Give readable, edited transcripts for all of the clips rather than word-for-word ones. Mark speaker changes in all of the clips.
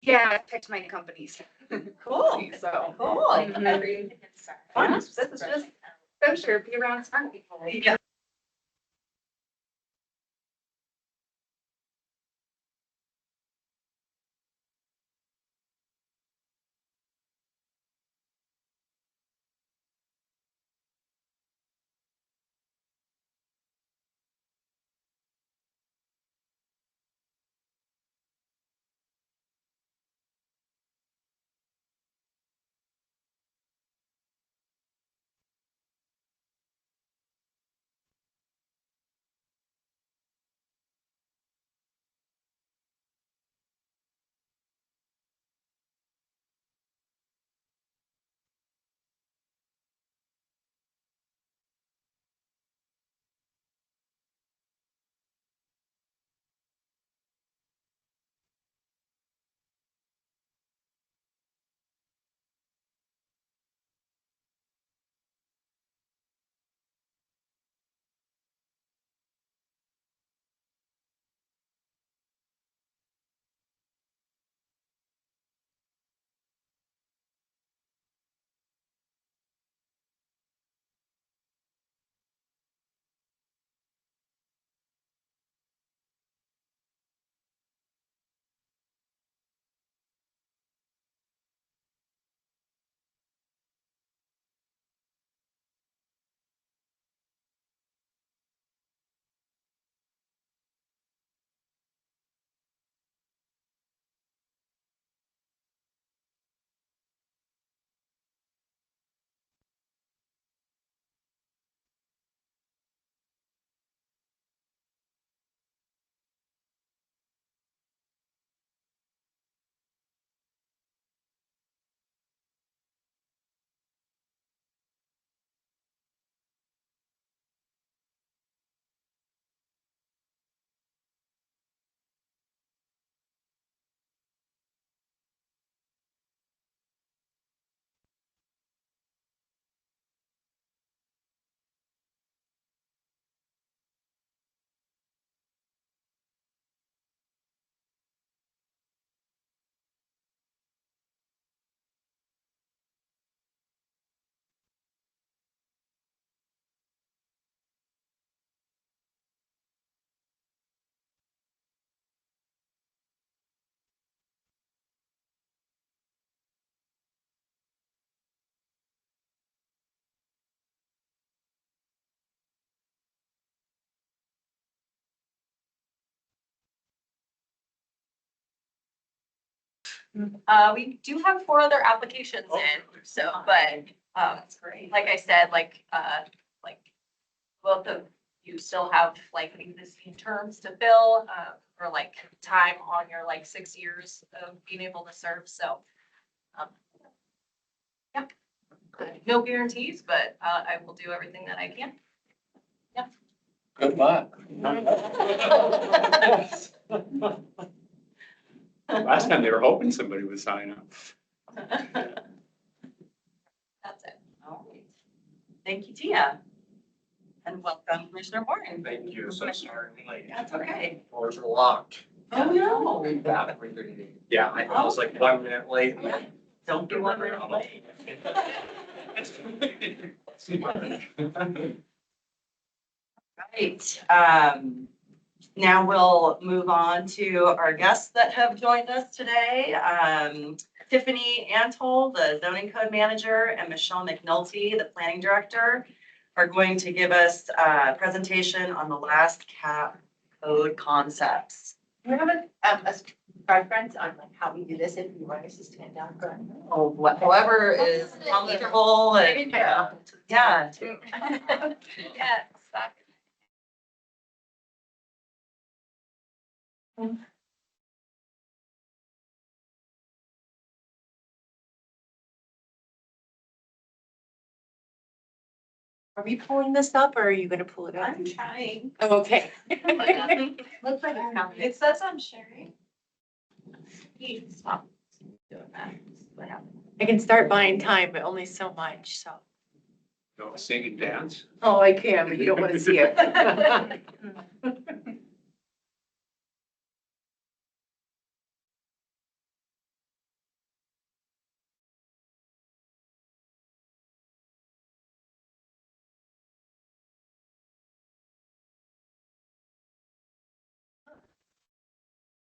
Speaker 1: Yeah, I picked my companies.
Speaker 2: Cool.
Speaker 1: So.
Speaker 2: Cool.
Speaker 1: Mhm.
Speaker 2: Fun.
Speaker 1: This is just, I'm sure, be around smart people.
Speaker 2: Yeah. We do have 4 other applications in, so, but,
Speaker 1: That's great.
Speaker 2: like I said, like both of you still have like existing terms to fill, or like time on your like 6 years of being able to serve, so. Yeah, no guarantees, but, I will do everything that I can.
Speaker 3: Good luck. Last time they were hoping somebody would sign up.
Speaker 2: That's it. All right. Thank you, Tia. And welcome, Commissioner Warren.
Speaker 4: Thank you, so sorry, I'm late.
Speaker 2: That's okay.
Speaker 4: Doors are locked.
Speaker 2: Oh, no.
Speaker 4: Yeah, I was like 1 minute late.
Speaker 2: Don't be 1 minute late. Right, now we'll move on to our guests that have joined us today. Tiffany Antol, the zoning code manager, and Michelle McNulty, the planning director, are going to give us a presentation on the last cap code concepts.
Speaker 5: We have a preference on like how we do this, if you want us to stand down for.
Speaker 2: Oh, whoever is comfortable and, yeah.
Speaker 5: Yeah. Are we pulling this up or are you gonna pull it up?
Speaker 2: I'm trying.
Speaker 5: Oh, okay.
Speaker 2: Looks like it's coming. It says I'm sharing. You can stop doing that. What happened?
Speaker 5: I can start buying time, but only so much, so.
Speaker 3: No, sing and dance.
Speaker 5: Oh, I can, but you don't wanna see it.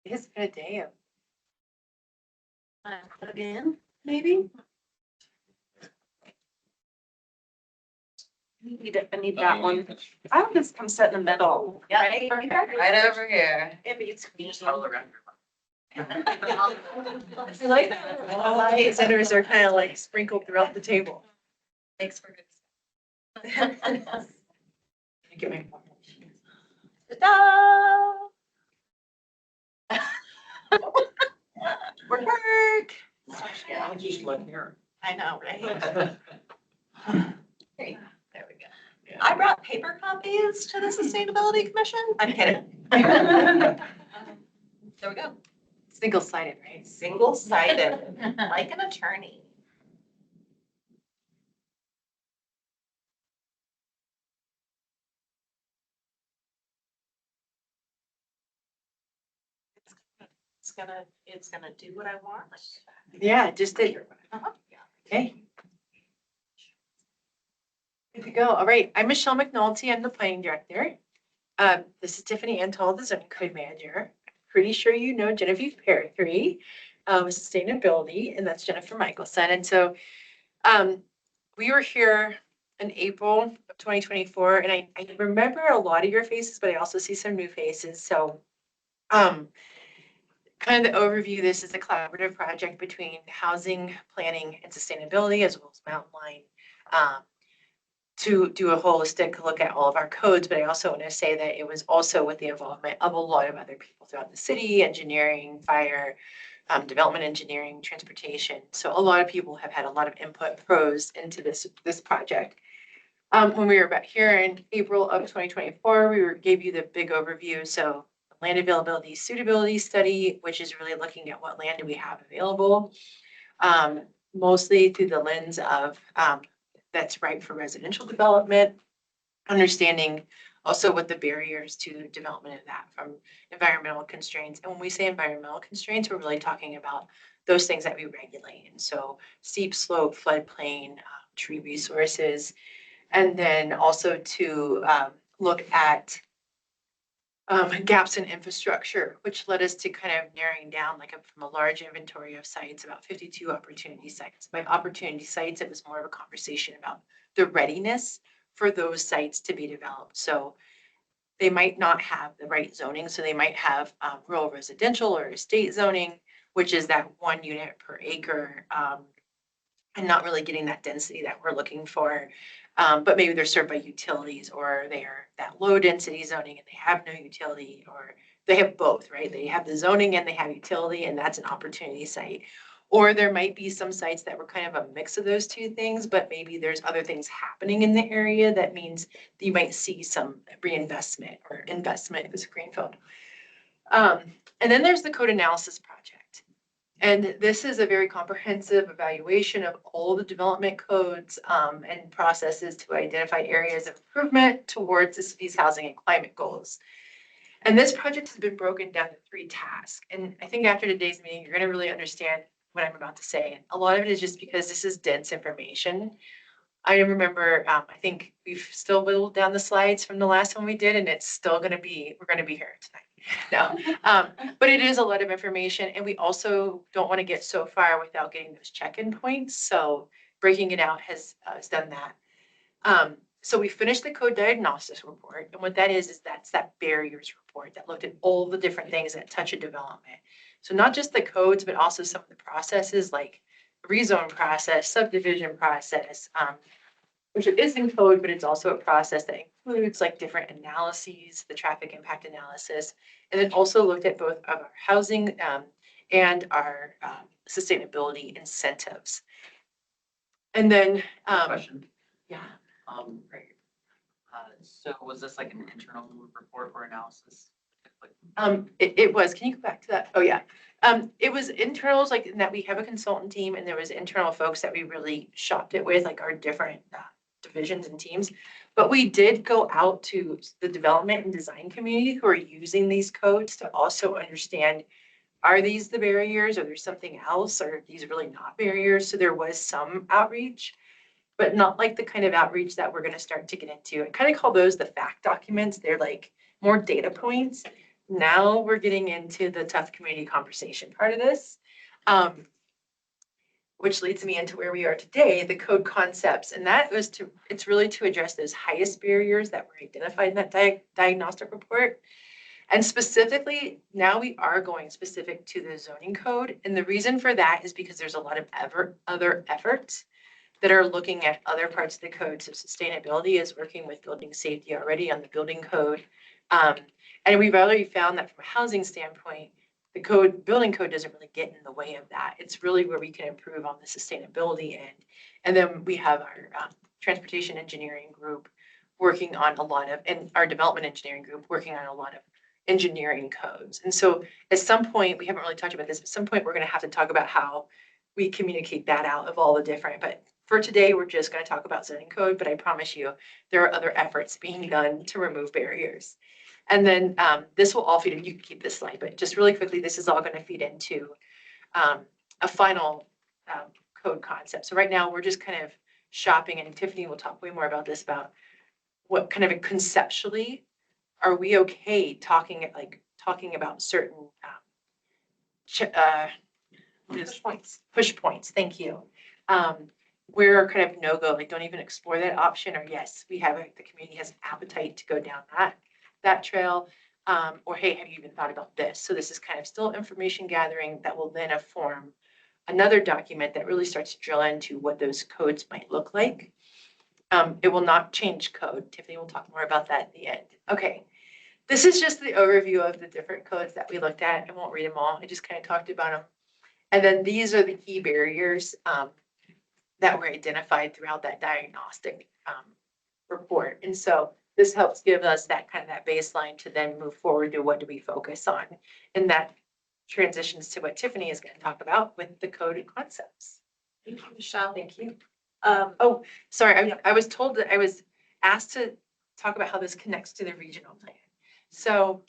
Speaker 5: It has been a day of. Plug in, maybe? I need that one. I would just come sit in the middle.
Speaker 2: Yeah.
Speaker 5: Right?
Speaker 2: Right over here.
Speaker 5: In between.
Speaker 4: Just huddle around.
Speaker 5: I like that. All the hate centers are kind of like sprinkled throughout the table.
Speaker 2: Thanks for good.
Speaker 5: Get my. Ta-da! Work.
Speaker 2: Yeah.
Speaker 4: I'll just let her.
Speaker 5: I know, right?
Speaker 2: There we go. I brought paper copies to the Sustainability Commission. I'm kidding. There we go.
Speaker 5: Single-sided, right?
Speaker 2: Single-sided, like an attorney. It's gonna do what I want.
Speaker 5: Yeah, just did.
Speaker 2: Uh-huh.
Speaker 5: Okay. Good to go. All right. I'm Michelle McNulty. I'm the planning director. This is Tiffany Antol, the zoning code manager. Pretty sure you know Genevieve Perry, with sustainability, and that's Jennifer Michelson. And so we were here in April of 2024, and I remember a lot of your faces, but I also see some new faces. So kind of the overview, this is a collaborative project between housing, planning, and sustainability, as well as Mountain Line, to do a holistic look at all of our codes. But I also want to say that it was also with the involvement of a lot of other people throughout the city, engineering, fire, development engineering, transportation. So a lot of people have had a lot of input pros into this project. When we were back here in April of 2024, gave you the big overview. So land availability suitability study, which is really looking at what land do we have available, mostly through the lens of that's right for residential development, understanding also what the barriers to development of that from environmental constraints. And when we say environmental constraints, we're really talking about those things that we regulate. And so steep slope, floodplain, tree resources, and then also to look at gaps in infrastructure, which led us to kind of narrowing down from a large inventory of sites, about 52 opportunity sites. By opportunity sites, it was more of a conversation about the readiness for those sites to be developed. So they might not have the right zoning. So they might have rural residential or estate zoning, which is that 1 unit per acre, and not really getting that density that we're looking for. But maybe they're served by utilities, or they are that low density zoning and they have no utility, or they have both, right? They have the zoning and they have utility, and that's an opportunity site. Or there might be some sites that were kind of a mix of those two things, but maybe there's other things happening in the area that means that you might see some reinvestment or investment. It was a greenfield. And then there's the code analysis project. And this is a very comprehensive evaluation of all the development codes and processes to identify areas of improvement towards the city's housing and climate goals. And this project has been broken down to 3 tasks. And I think after today's meeting, you're going to really understand what I'm about to say. And a lot of it is just because this is dense information. I remember, I think we've still whittled down the slides from the last one we did, and it's still going to be, we're going to be here tonight. No, but it is a lot of information, and we also don't want to get so far without getting those check-in points. So breaking it out has done that. So we finished the code diagnosis report, and what that is that's that barriers report that looked at all the different things that touch a development. So not just the codes, but also some of the processes like rezone process, subdivision process, which is in code, but it's also a process that includes different analyses, the traffic impact analysis, and then also looked at both of our housing and our sustainability incentives. And then,
Speaker 6: Question.
Speaker 5: yeah.
Speaker 6: Right. So was this like an internal report or analysis?
Speaker 5: It was, can you go back to that? Oh, yeah. It was internals in that we have a consultant team, and there was internal folks that we really shopped it with, our different divisions and teams. But we did go out to the development and design community who are using these codes to also understand, are these the barriers? Or there's something else? Or are these really not barriers? So there was some outreach, but not the kind of outreach that we're going to start to get into. I kind of call those the fact documents. They're more data points now we're getting into the tough community conversation part of this. Which leads me into where we are today, the code concepts. And that was it's really to address those highest barriers that were identified in that diagnostic report. And specifically, now we are going specific to the zoning code. And the reason for that is because there's a lot of other efforts that are looking at other parts of the code. So sustainability is working with building safety already on the building code. And we've already found that from a housing standpoint, the building code doesn't really get in the way of that. It's really where we can improve on the sustainability end. And then we have our transportation engineering group working on a lot of, and our development engineering group working on a lot of engineering codes. And so at some point, we haven't really talked about this, at some point, we're going to have to talk about how we communicate that out of all the different, but for today, we're just going to talk about zoning code, but I promise you, there are other efforts being done to remove barriers. And then this will all feed in, you can keep this slide, but just really quickly, this is all going to feed into a final code concept. So right now, we're just kind of shopping, and Tiffany will talk way more about this, about what kind of conceptually are we okay talking about certain push points. Thank you. Where kind of no go, like don't even explore that option, or yes, the community has an appetite to go down that trail, or hey, have you even thought about this? So this is kind of still information gathering that will then form another document that really starts to drill into what those codes might look like. It will not change code. Tiffany will talk more about that at the end. Okay. This is just the overview of the different codes that we looked at. I won't read them all. I just kind of talked about them. And then these are the key barriers that were identified throughout that diagnostic report. And so this helps give us that kind of that baseline to then move forward to what do we focus on. And that transitions to what Tiffany is going to talk about with the code concepts.
Speaker 1: Thank you, Michelle.
Speaker 5: Thank you. Sorry, I was told that I was asked to talk about how this connects to the regional plan. So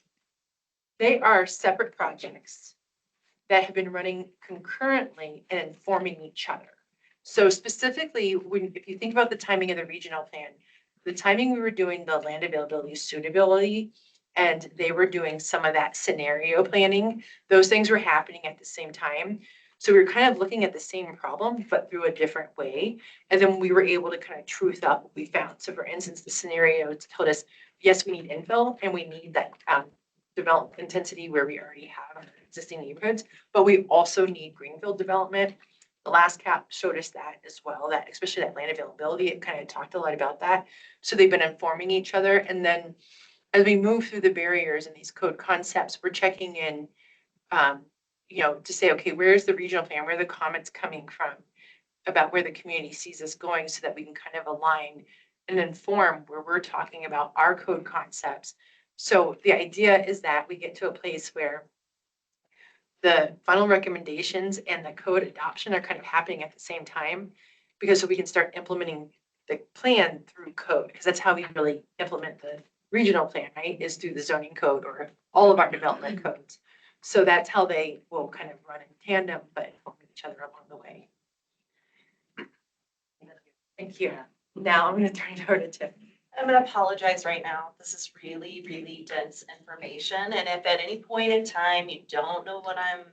Speaker 5: they are separate projects that have been running concurrently and informing each other. So specifically, if you think about the timing of the regional plan, the timing we were doing the land availability suitability, and they were doing some of that scenario planning, those things were happening at the same time. So we were kind of looking at the same problem, but through a different way. And then we were able to kind of truth up what we found. So for instance, the scenario told us, yes, we need infill and we need that development intensity where we already have existing neighborhoods, but we also need greenfield development. The last cap showed us that as well, that especially that land availability, it kind of talked a lot about that. So they've been informing each other. And then as we move through the barriers and these code concepts, we're checking in, to say, okay, where's the regional plan? Where are the comments coming from about where the community sees us going, so that we can kind of align and inform where we're talking about our code concepts. So the idea is that we get to a place where the final recommendations and the code adoption are kind of happening at the same time, because so we can start implementing the plan through code, because that's how we really implement the regional plan, right? Is through the zoning code or all of our development codes. So that's how they will kind of run in tandem, but inform each other along the way. Thank you. Now I'm going to turn it over to Tiffany.
Speaker 2: I'm going to apologize right now. This is really, really dense information. And if at any point in time you don't know what I'm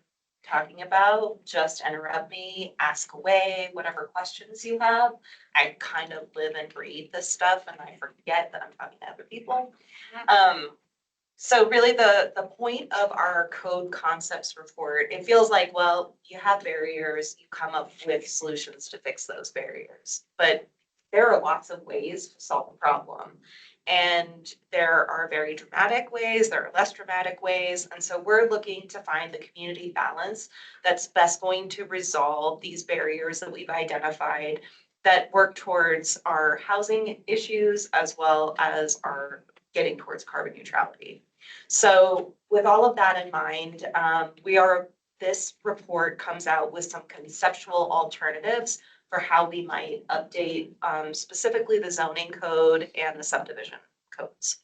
Speaker 2: talking about, just interrupt me, ask away, whatever questions you have. I kind of live and breathe this stuff, and I forget that I'm talking to other people. So really the point of our code concepts report, it feels like, well, you have barriers, you come up with solutions to fix those barriers. But there are lots of ways to solve a problem. And there are very dramatic ways, there are less dramatic ways. And so we're looking to find the community balance that's best going to resolve these barriers that we've identified that work towards our housing issues as well as our getting towards carbon neutrality. So with all of that in mind, this report comes out with some conceptual alternatives for how we might update specifically the zoning code and the subdivision codes.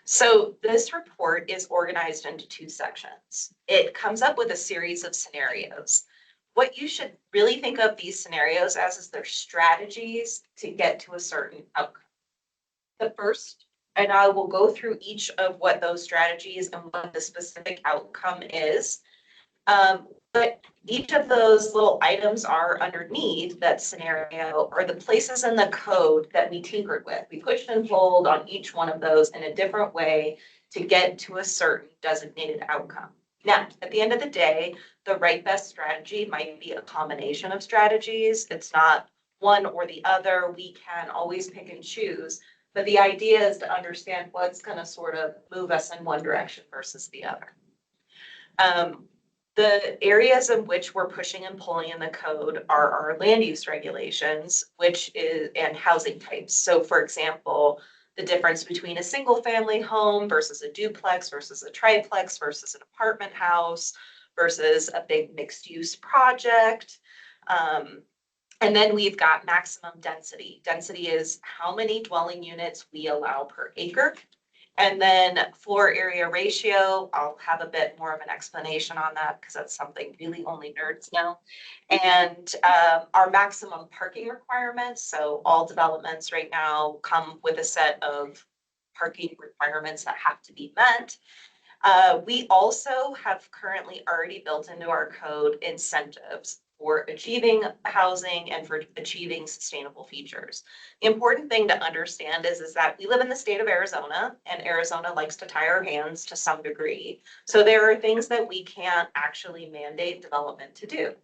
Speaker 2: So this report is organized into two sections. It comes up with a series of scenarios. What you should really think of these scenarios as is their strategies to get to a certain outcome. The first and I will go through each of what those strategies and what the specific outcome is. But each of those little items are underneath that scenario or the places in the code that we tinkered with. We pushed and pulled on each one of those in a different way to get to a certain designated outcome. Now, at the end of the day, the right best strategy might be a combination of strategies. It's not one or the other. We can always pick and choose. But the idea is to understand what's going to sort of move us in one direction versus the other. The areas in which we're pushing and pulling in the code are our land use regulations, which is, and housing types. So for example, the difference between a single family home versus a duplex versus a triplex versus an apartment house versus a big mixed use project. And then we've got maximum density. Density is how many dwelling units we allow per acre. And then floor area ratio, I'll have a bit more of an explanation on that because that's something really only nerds know. And our maximum parking requirements. So all developments right now come with a set of parking requirements that have to be met. We also have currently already built into our code incentives for achieving housing and for achieving sustainable features. The important thing to understand is that we live in the state of Arizona, and Arizona likes to tie our hands to some degree. So there are things that we can't actually mandate development to do.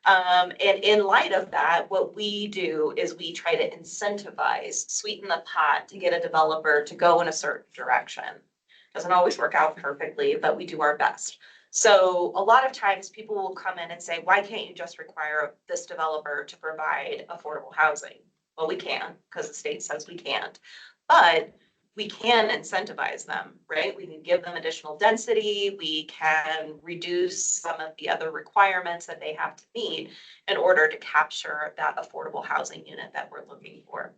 Speaker 2: And in light of that, what we do is we try to incentivize, sweeten the pot to get a developer to go in a certain direction. Doesn't always work out perfectly, but we do our best. So a lot of times people will come in and say, why can't you just require this developer to provide affordable housing? Well, we can, because the state says we can't, but we can incentivize them, right? We can give them additional density. We can reduce some of the other requirements that they have to meet in order to capture that affordable housing unit that we're looking for.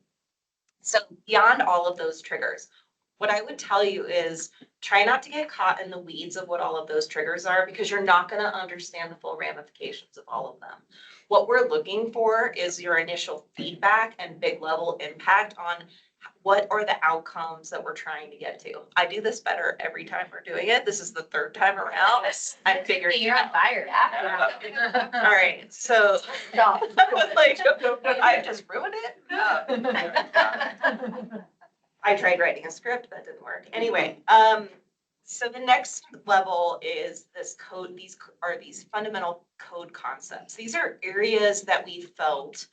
Speaker 2: So beyond all of those triggers, what I would tell you is try not to get caught in the weeds of what all of those triggers are, because you're not going to understand the full ramifications of all of them. What we're looking for is your initial feedback and big level impact on what are the outcomes that we're trying to get to. I do this better every time we're doing it. This is the third time around. I'm figuring
Speaker 1: You're on fire.
Speaker 2: Yeah. All right, so like, I just ruined it. I tried writing a script, that didn't work. Anyway, so the next level is this code. These are these fundamental code concepts. These are areas that we felt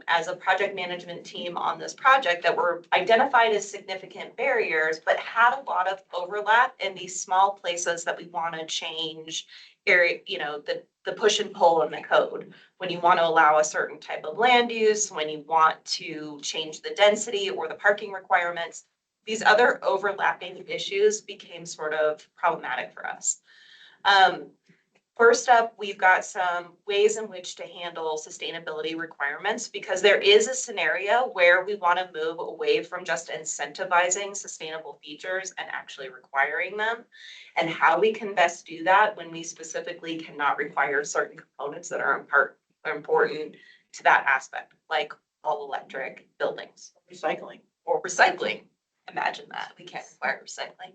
Speaker 2: as a project management team on this project that were identified as significant barriers, but had a lot of overlap in these small places that we want to change area, you know, the push and pull in the code. When you want to allow a certain type of land use, when you want to change the density or the parking requirements, these other overlapping issues became sort of problematic for us. First up, we've got some ways in which to handle sustainability requirements, because there is a scenario where we want to move away from just incentivizing sustainable features and actually requiring them, and how we can best do that when we specifically cannot require certain components that are important to that aspect, like all electric buildings.
Speaker 5: Recycling.
Speaker 2: Or recycling. Imagine that, we can't require recycling.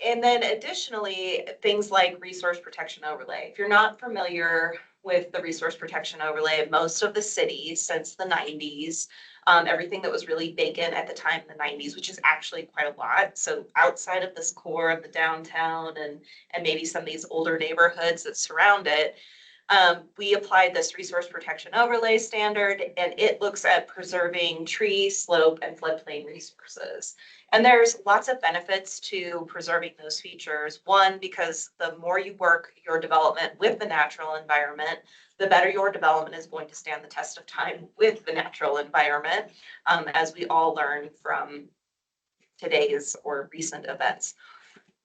Speaker 2: And then additionally, things like resource protection overlay. If you're not familiar with the resource protection overlay, most of the cities since the 90s, everything that was really vacant at the time in the 90s, which is actually quite a lot. So outside of this core of the downtown and maybe some of these older neighborhoods that surround it, we applied this resource protection overlay standard, and it looks at preserving tree, slope, and floodplain resources. And there's lots of benefits to preserving those features. One, because the more you work your development with the natural environment, the better your development is going to stand the test of time with the natural environment, as we all learn from today's or recent events.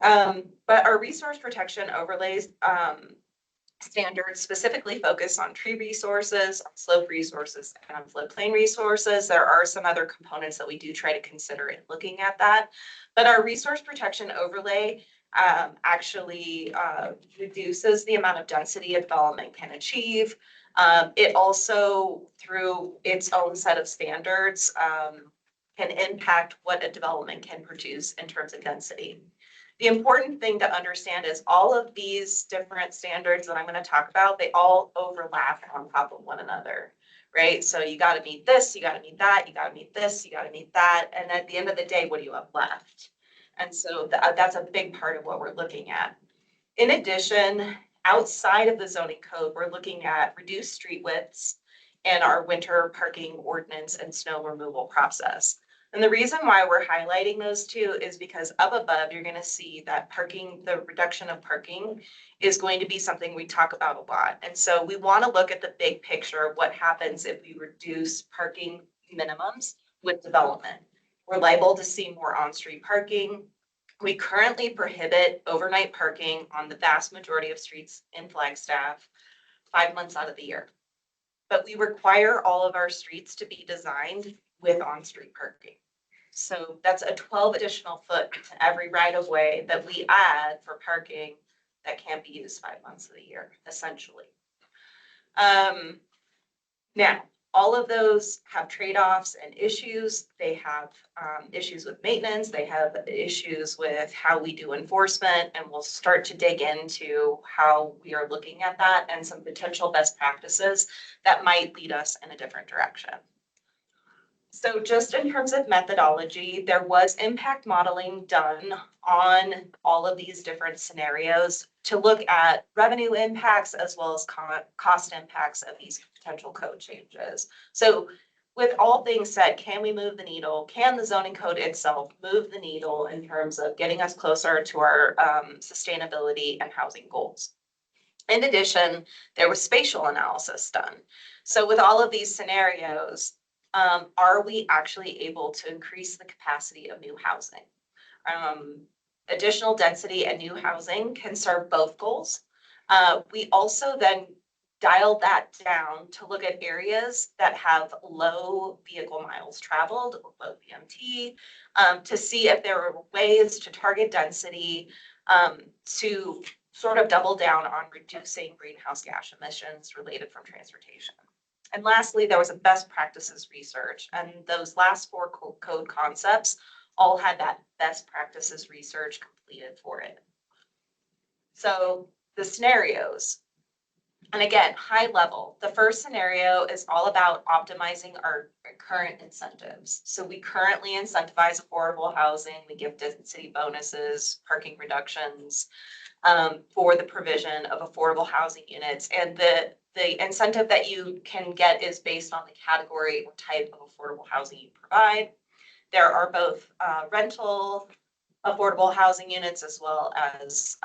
Speaker 2: But our resource protection overlays standards specifically focus on tree resources, on slope resources, and on floodplain resources. There are some other components that we do try to consider in looking at that, but our resource protection overlay actually reduces the amount of density a development can achieve. It also, through its own set of standards, can impact what a development can produce in terms of density. The important thing to understand is all of these different standards that I'm going to talk about, they all overlap on top of one another, right? So you got to meet this, you got to meet that, you got to meet this, you got to meet that. And at the end of the day, what do you have left? And so that's a big part of what we're looking at. In addition, outside of the zoning code, we're looking at reduced street widths and our winter parking ordinance and snow removal process. And the reason why we're highlighting those two is because up above, you're going to see that parking, the reduction of parking is going to be something we talk about a lot. And so we want to look at the big picture of what happens if we reduce parking minimums with development. We're liable to see more on-street parking. We currently prohibit overnight parking on the vast majority of streets in Flagstaff 5 months out of the year. But we require all of our streets to be designed with on-street parking. So that's a 12 additional foot to every right of way that we add for parking that can't be used 5 months of the year, essentially. Now, all of those have trade-offs and issues. They have issues with maintenance. They have issues with how we do enforcement, and we'll start to dig into how we are looking at that and some potential best practices that might lead us in a different direction. So just in terms of methodology, there was impact modeling done on all of these different scenarios to look at revenue impacts as well as cost impacts of these potential code changes. So with all things said, can we move the needle? Can the zoning code itself move the needle in terms of getting us closer to our sustainability and housing goals? In addition, there was spatial analysis done. So with all of these scenarios, are we actually able to increase the capacity of new housing? Additional density and new housing can serve both goals. We also then dialed that down to look at areas that have low vehicle miles traveled, or low VMT, to see if there are ways to target density to sort of double down on reducing greenhouse gas emissions related from transportation. And lastly, there was a best practices research, and those last 4 code concepts all had that best practices research completed for it. So the scenarios, and again, high level, the first scenario is all about optimizing our current incentives. So we currently incentivize affordable housing. We give density bonuses, parking reductions for the provision of affordable housing units. And the incentive that you can get is based on the category or type of affordable housing you provide. There are both rental affordable housing units as well as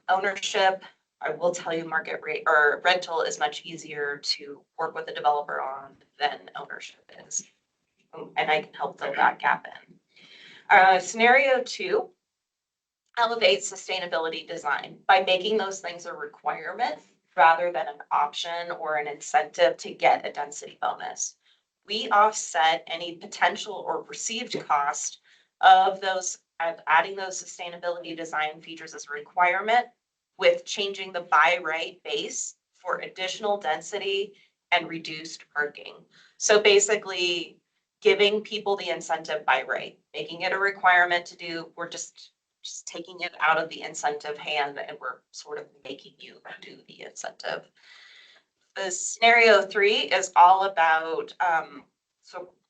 Speaker 2: ownership. I will tell you market rate or rental is much easier to work with a developer on than ownership is. And I can help fill that gap in. Scenario 2, elevate sustainability design by making those things a requirement rather than an option or an incentive to get a density bonus. We offset any potential or perceived cost of those, adding those sustainability design features as a requirement with changing the by right base for additional density and reduced parking. So basically giving people the incentive by right, making it a requirement to do, we're just taking it out of the incentive hand and we're sort of making you do the incentive. The scenario 3 is all about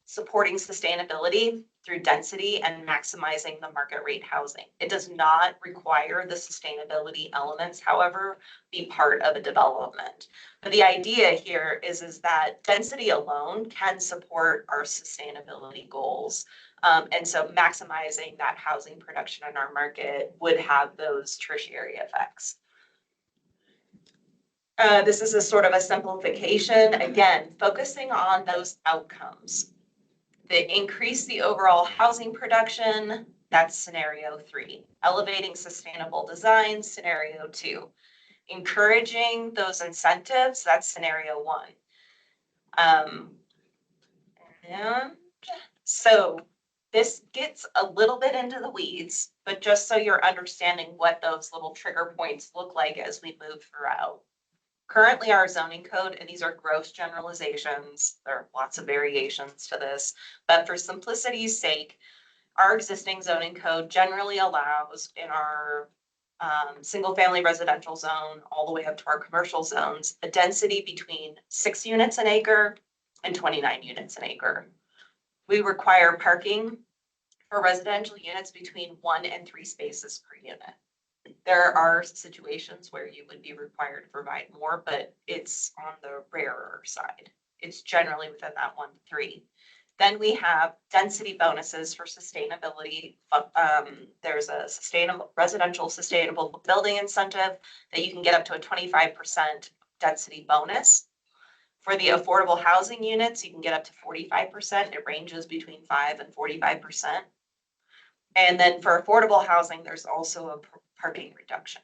Speaker 2: supporting sustainability through density and maximizing the market rate housing. It does not require the sustainability elements, however, be part of a development. But the idea here is that density alone can support our sustainability goals. And so maximizing that housing production in our market would have those tertiary effects. This is a sort of a simplification, again, focusing on those outcomes. They increase the overall housing production, that's scenario 3. Elevating sustainable design, scenario 2. Encouraging those incentives, that's scenario 1. And so this gets a little bit into the weeds, but just so you're understanding what those little trigger points look like as we move throughout. Currently, our zoning code, and these are gross generalizations, there are lots of variations to this, but for simplicity's sake, our existing zoning code generally allows in our single-family residential zone, all the way up to our commercial zones, a density between 6 units an acre and 29 units an acre. We require parking for residential units between 1 and 3 spaces per unit. There are situations where you would be required to provide more, but it's on the rarer side. It's generally within that 1 to 3. Then we have density bonuses for sustainability. There's a residential sustainable building incentive that you can get up to a 25% density bonus. For the affordable housing units, you can get up to 45%. It ranges between 5 and 45%. And then for affordable housing, there's also a parking reduction.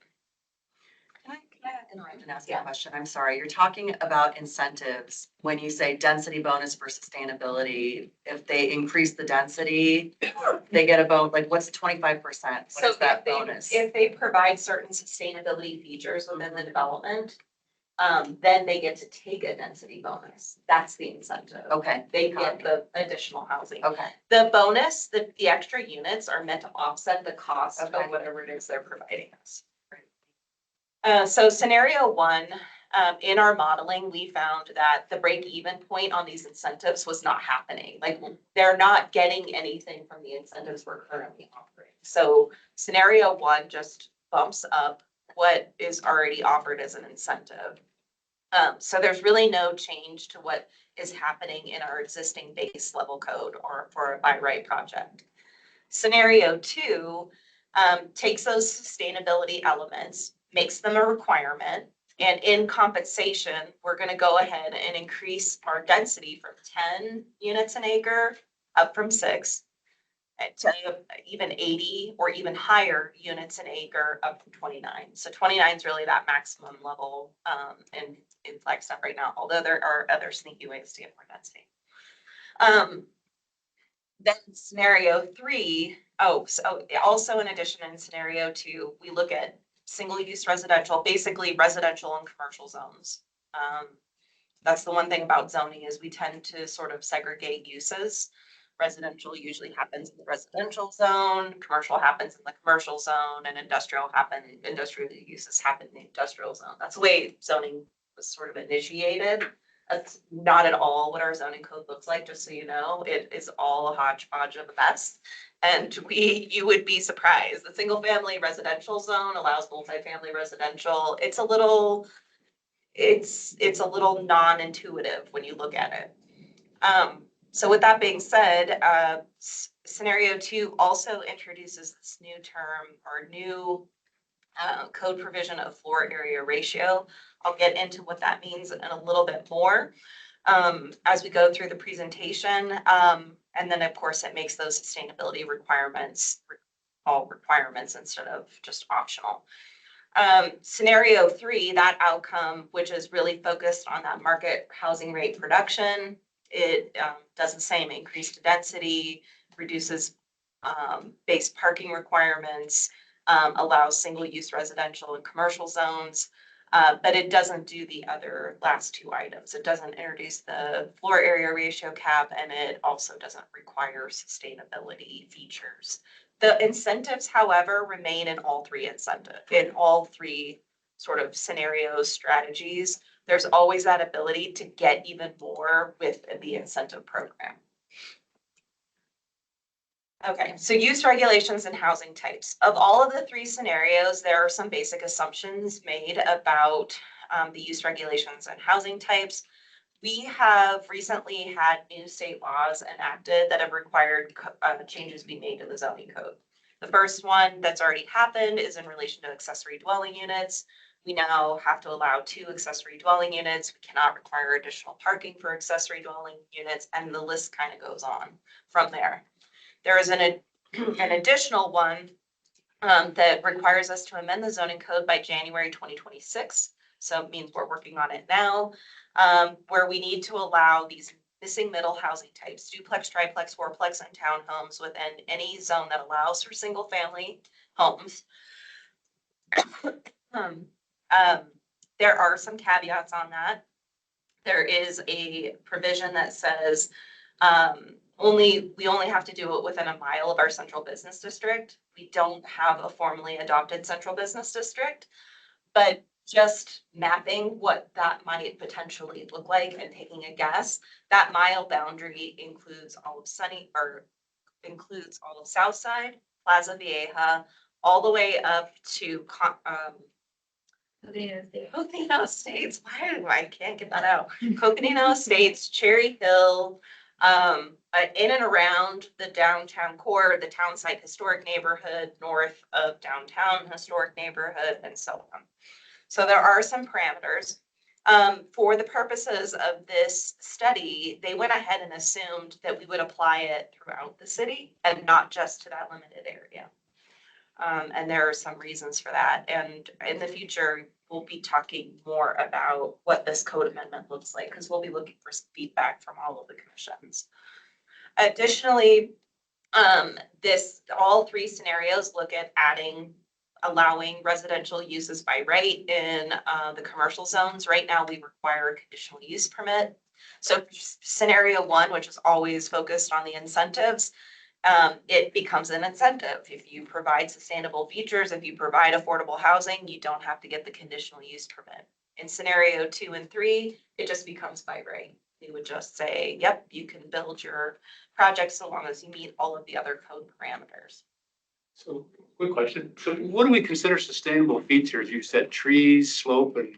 Speaker 2: Can I interrupt and ask you a question? I'm sorry. You're talking about incentives. When you say density bonus for sustainability, if they increase the density, they get a bonus, like what's 25%? What is that bonus? If they provide certain sustainability features within the development, then they get to take a density bonus. That's the incentive. Okay, They get the additional housing. okay. The bonus, the extra units are meant to offset the cost of Okay. whatever it is they're providing us. So scenario 1, in our modeling, we found that the break-even point on these incentives was not happening. Like they're not getting anything from the incentives we're currently offering. So scenario 1 just bumps up what is already offered as an incentive. So there's really no change to what is happening in our existing base level code or for a by right project. Scenario 2 takes those sustainability elements, makes them a requirement, and in compensation, we're going to go ahead and increase our density from 10 units an acre up from 6 to even 80 or even higher units an acre up to 29. So 29 is really that maximum level in Flagstaff right now, although there are other sneaky ways to get more density. Then scenario 3, so also in addition in scenario 2, we look at single-use residential, basically residential and commercial zones. That's the one thing about zoning is we tend to sort of segregate uses. Residential usually happens in the residential zone, commercial happens in the commercial zone, and industrial uses happen in the industrial zone. That's the way zoning was sort of initiated. That's not at all what our zoning code looks like, just so you know. It is all a hodgepodge of a mess. And you would be surprised. The single family residential zone allows multifamily residential. It's a little non-intuitive when you look at it. So with that being said, scenario 2 also introduces this new term or new code provision of floor area ratio. I'll get into what that means in a little bit more as we go through the presentation. And then of course it makes those sustainability requirements all requirements instead of just optional. Scenario 3, that outcome, which is really focused on that market housing rate production, it does the same, increased density, reduces base parking requirements, allows single-use residential and commercial zones, but it doesn't do the other last 2 items. It doesn't introduce the floor area ratio cap, and it also doesn't require sustainability features. The incentives, however, remain in all 3 sort of scenarios, strategies. There's always that ability to get even more with the incentive program. Okay, so use regulations and housing types. Of all of the 3 scenarios, there are some basic assumptions made about the use regulations and housing types. We have recently had new state laws enacted that have required changes be made to the zoning code. The first one that's already happened is in relation to accessory dwelling units. We now have to allow 2 accessory dwelling units. We cannot require additional parking for accessory dwelling units, and the list kind of goes on from there. There is an additional one that requires us to amend the zoning code by January 2026. So it means we're working on it now, where we need to allow these missing middle housing types, duplex, triplex, fourplex, and townhomes within any zone that allows for single family homes. there are some caveats on that. There is a provision that says we only have to do it within a mile of our central business district. We don't have a formally adopted central business district, but just mapping what that might potentially look like and taking a guess, that mile boundary includes all of Southside, Plaza Vieja, all the way up to Coconino Estates. I can't get that out. Coconino Estates, Cherry Hill, in and around the downtown core, the town site historic neighborhood, north of downtown historic neighborhood, and so on. So there are some parameters. For the purposes of this study, they went ahead and assumed that we would apply it throughout the city and not just to that limited area. And there are some reasons for that. And in the future, we'll be talking more about what this code amendment looks like, because we'll be looking for some feedback from all of the commissions. Additionally, all three scenarios look at allowing residential uses by right in the commercial zones. Right now, we require a conditional use permit. So scenario one, which is always focused on the incentives, it becomes an incentive. If you provide sustainable features, if you provide affordable housing, you don't have to get the conditional use permit. In scenario 2 and 3, it just becomes by right. They would just say, yep, you can build your project so long as you meet all of the other code parameters.
Speaker 3: So, quick question. So what do we consider sustainable features? You said trees, slope, and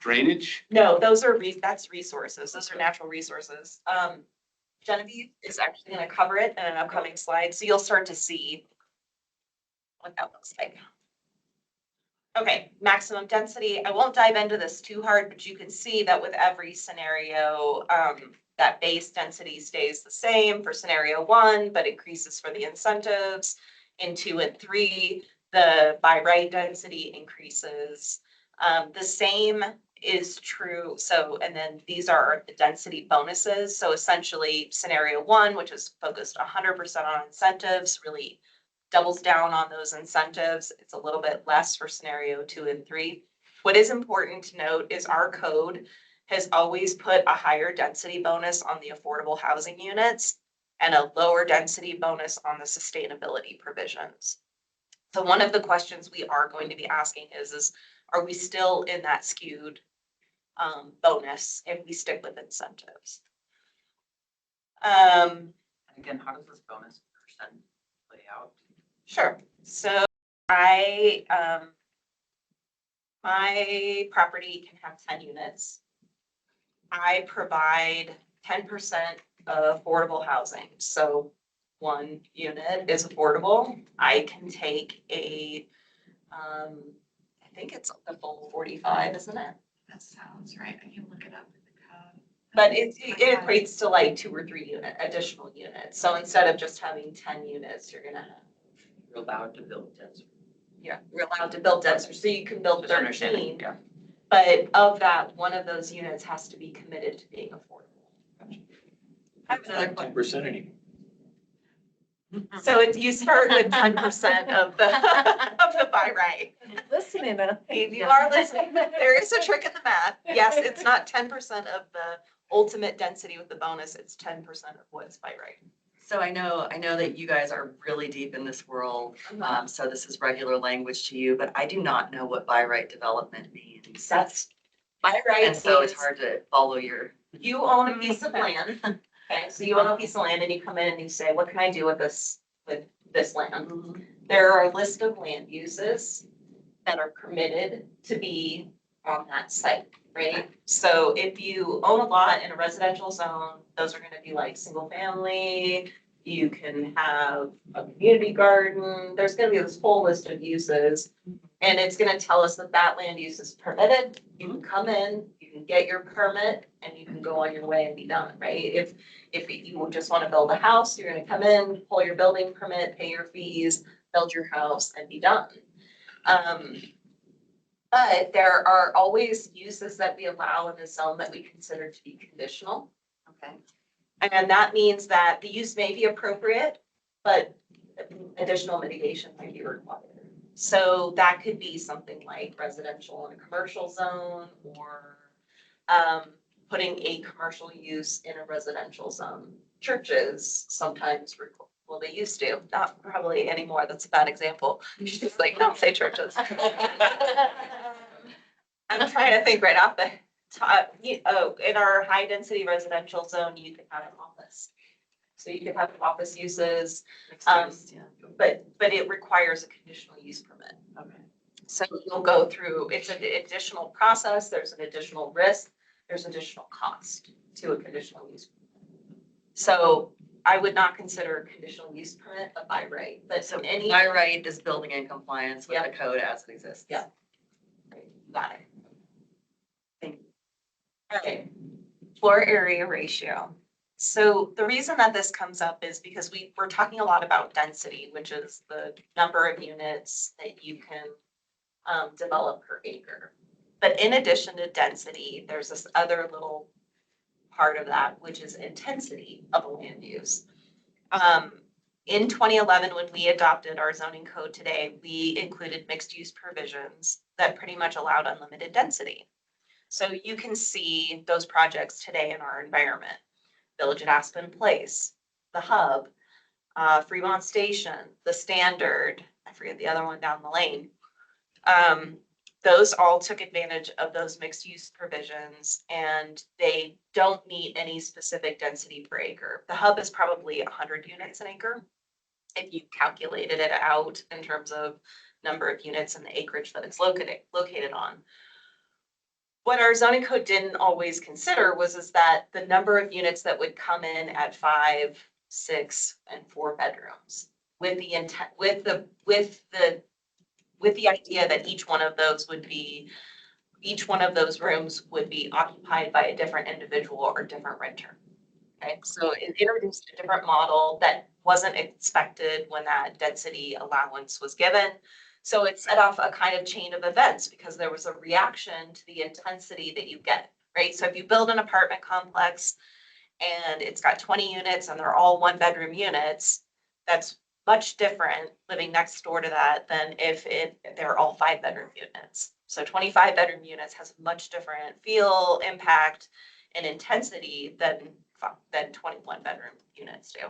Speaker 3: drainage?
Speaker 2: No, that's resources. Those are natural resources. Genevieve is actually going to cover it in an upcoming slide, so you'll start to see what that looks like. Okay, maximum density. I won't dive into this too hard, but you can see that with every scenario, that base density stays the same for scenario 1, but increases for the incentives. In 2 and 3, the by right density increases. The same is true. So, and then these are the density bonuses. So essentially scenario 1, which is focused 100% on incentives, really doubles down on those incentives. It's a little bit less for scenario 2 and 3. What is important to note is our code has always put a higher density bonus on the affordable housing units and a lower density bonus on the sustainability provisions. So one of the questions we are going to be asking is are we still in that skewed bonus if we stick with incentives?
Speaker 6: Again, how does this bonus percent play out?
Speaker 2: Sure. So my property can have 10 units. I provide 10% of affordable housing. So 1 unit is affordable. I can take I think it's the full 45, isn't it?
Speaker 1: That sounds right. I can look it up in the code.
Speaker 2: But it equates to like 2 or 3 additional units. So instead of just having 10 units, you're gonna have,
Speaker 6: You're allowed to build denser.
Speaker 2: you're allowed to build denser. So you can build
Speaker 6: Just understanding,
Speaker 2: 13,
Speaker 6: yeah.
Speaker 2: but of that, one of those units has to be committed to being affordable. I have another question.
Speaker 4: 10% anymore.
Speaker 2: So you start with 10% of the by right.
Speaker 1: Listening to.
Speaker 2: If you are listening, there is a trick in the math. Yes, it's not 10% of the ultimate density with the bonus, it's 10% of what's by right. So
Speaker 7: I know that you guys are really deep in this world, so this is regular language to you, but I do not know what by right development means.
Speaker 2: that's by right.
Speaker 7: And so it's
Speaker 2: means
Speaker 7: hard to follow your.
Speaker 2: You own a piece of land. Okay, so you own a piece of land and you come in and you say, what can I do with this land? There are a list of land uses that are permitted to be on that site, right? So if you own a lot in a residential zone, those are gonna be like single family. You can have a community garden. There's gonna be this whole list of uses. And it's gonna tell us that that land use is permitted. You can come in, you can get your permit, and you can go on your way and be done, right? If you just wanna build a house, you're gonna come in, pull your building permit, pay your fees, build your house, and be done. But there are always uses that we allow in the zone that we consider to be conditional.
Speaker 7: Okay.
Speaker 2: And that means that the use may be appropriate, but additional mitigation might be required.
Speaker 8: So that could be something like residential in a commercial zone or putting a commercial use in a residential zone. Churches sometimes, well, they used to, not probably anymore. That's a bad example. She's like, don't say churches. I'm trying to think right off the top. In our high density residential zone, you could have an office. So you could have office uses, but it requires a conditional use permit.
Speaker 6: Okay.
Speaker 8: So you'll go through, it's an additional process, there's an additional risk, there's additional cost to a conditional use. So I would not consider a conditional use permit a by right, but
Speaker 7: So
Speaker 8: any.
Speaker 7: by right is building in compliance with
Speaker 8: Yeah.
Speaker 7: the code as it exists.
Speaker 8: Yeah. Got it. Okay, floor area ratio. So the reason that this comes up is because we're talking a lot about density, which is the number of units that you can develop per acre. But in addition to density, there's this other little part of that, which is intensity of a land use. In 2011, when we adopted our zoning code today, we included mixed use provisions that pretty much allowed unlimited density. So you can see those projects today in our environment. Village at Aspen Place, the Hub, Fremont Station, the Standard, I forget the other one down the lane. Those all took advantage of those mixed use provisions and they don't meet any specific density per acre. The Hub is probably 100 units an acre if you calculated it out in terms of number of units and the acreage that it's located on. What our zoning code didn't always consider is that the number of units that would come in at 5, 6, and 4 bedrooms with the intent, with the idea that each one of those rooms would be occupied by a different individual or different renter. Okay, so it introduced a different model that wasn't expected when that density allowance was given. So it set off a kind of chain of events because there was a reaction to the intensity that you get, right? So if you build an apartment complex and it's got 20 units and they're all 1-bedroom units, that's much different living next door to that than if they're all 5-bedroom units. So 25-bedroom units has much different feel, impact, and intensity than 21-bedroom units do.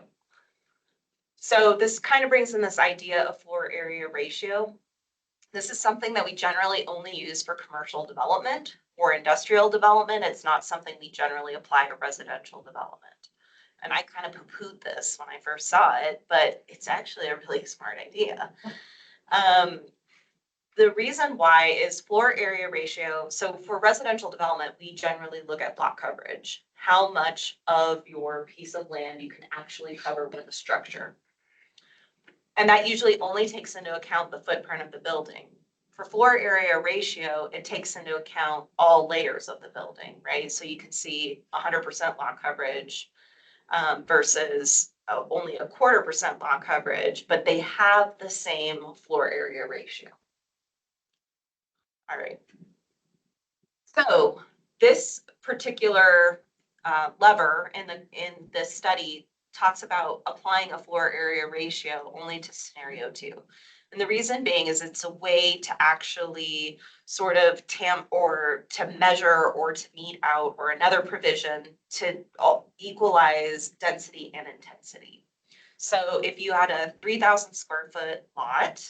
Speaker 8: So this kind of brings in this idea of floor area ratio. This is something that we generally only use for commercial development or industrial development. It's not something we generally apply to residential development. And I kind of poo-pooed this when I first saw it, but it's actually a really smart idea. The reason why is floor area ratio. So for residential development, we generally look at lot coverage, how much of your piece of land you can actually cover with a structure. And that usually only takes into account the footprint of the building. For floor area ratio, it takes into account all layers of the building, right? So you can see 100% lot coverage versus only 0.25% lot coverage, but they have the same floor area ratio. All right. So this particular lever in this study talks about applying a floor area ratio only to scenario 2. And the reason being is it's a way to actually sort of tamp or to measure or to mete out or another provision to equalize density and intensity. So if you had a 3,000 square foot lot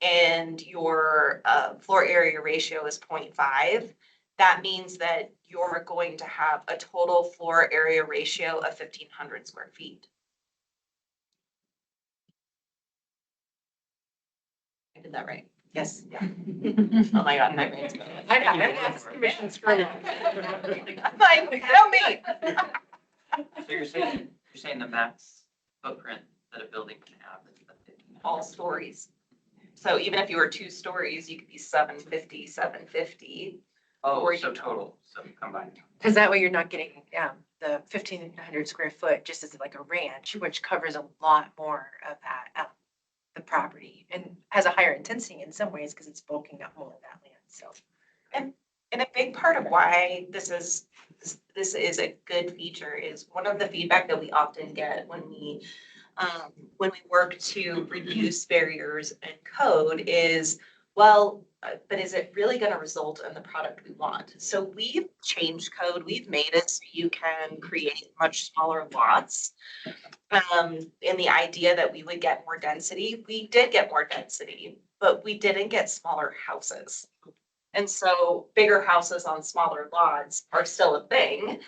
Speaker 8: and your floor area ratio is 0.5, that means that you're going to have a total floor area ratio of 1,500 square feet. I did that right. Yes. Yeah. Oh my God, my brain's going. I know. I'm like, tell me.
Speaker 6: So you're saying the max footprint that a building can have is the 15.
Speaker 8: All stories. So even if you were 2 stories, you could be 750.
Speaker 6: Oh,
Speaker 8: Or
Speaker 6: so
Speaker 8: you-
Speaker 6: total, so combined.
Speaker 5: Because that way you're not getting the 1,500 square foot just as like a ranch, which covers a lot more of that, the property, and has a higher intensity in some ways because it's bulking up more of that land. So,
Speaker 8: And a big part of why this is a good feature is one of the feedback that we often get when we when we work to reduce barriers and code is, well, but is it really going to result in the product we want? So we've changed code. We've made it so you can create much smaller lots. In the idea that we would get more density, we did get more density, but we didn't get smaller houses. And so bigger houses on smaller lots are still a thing.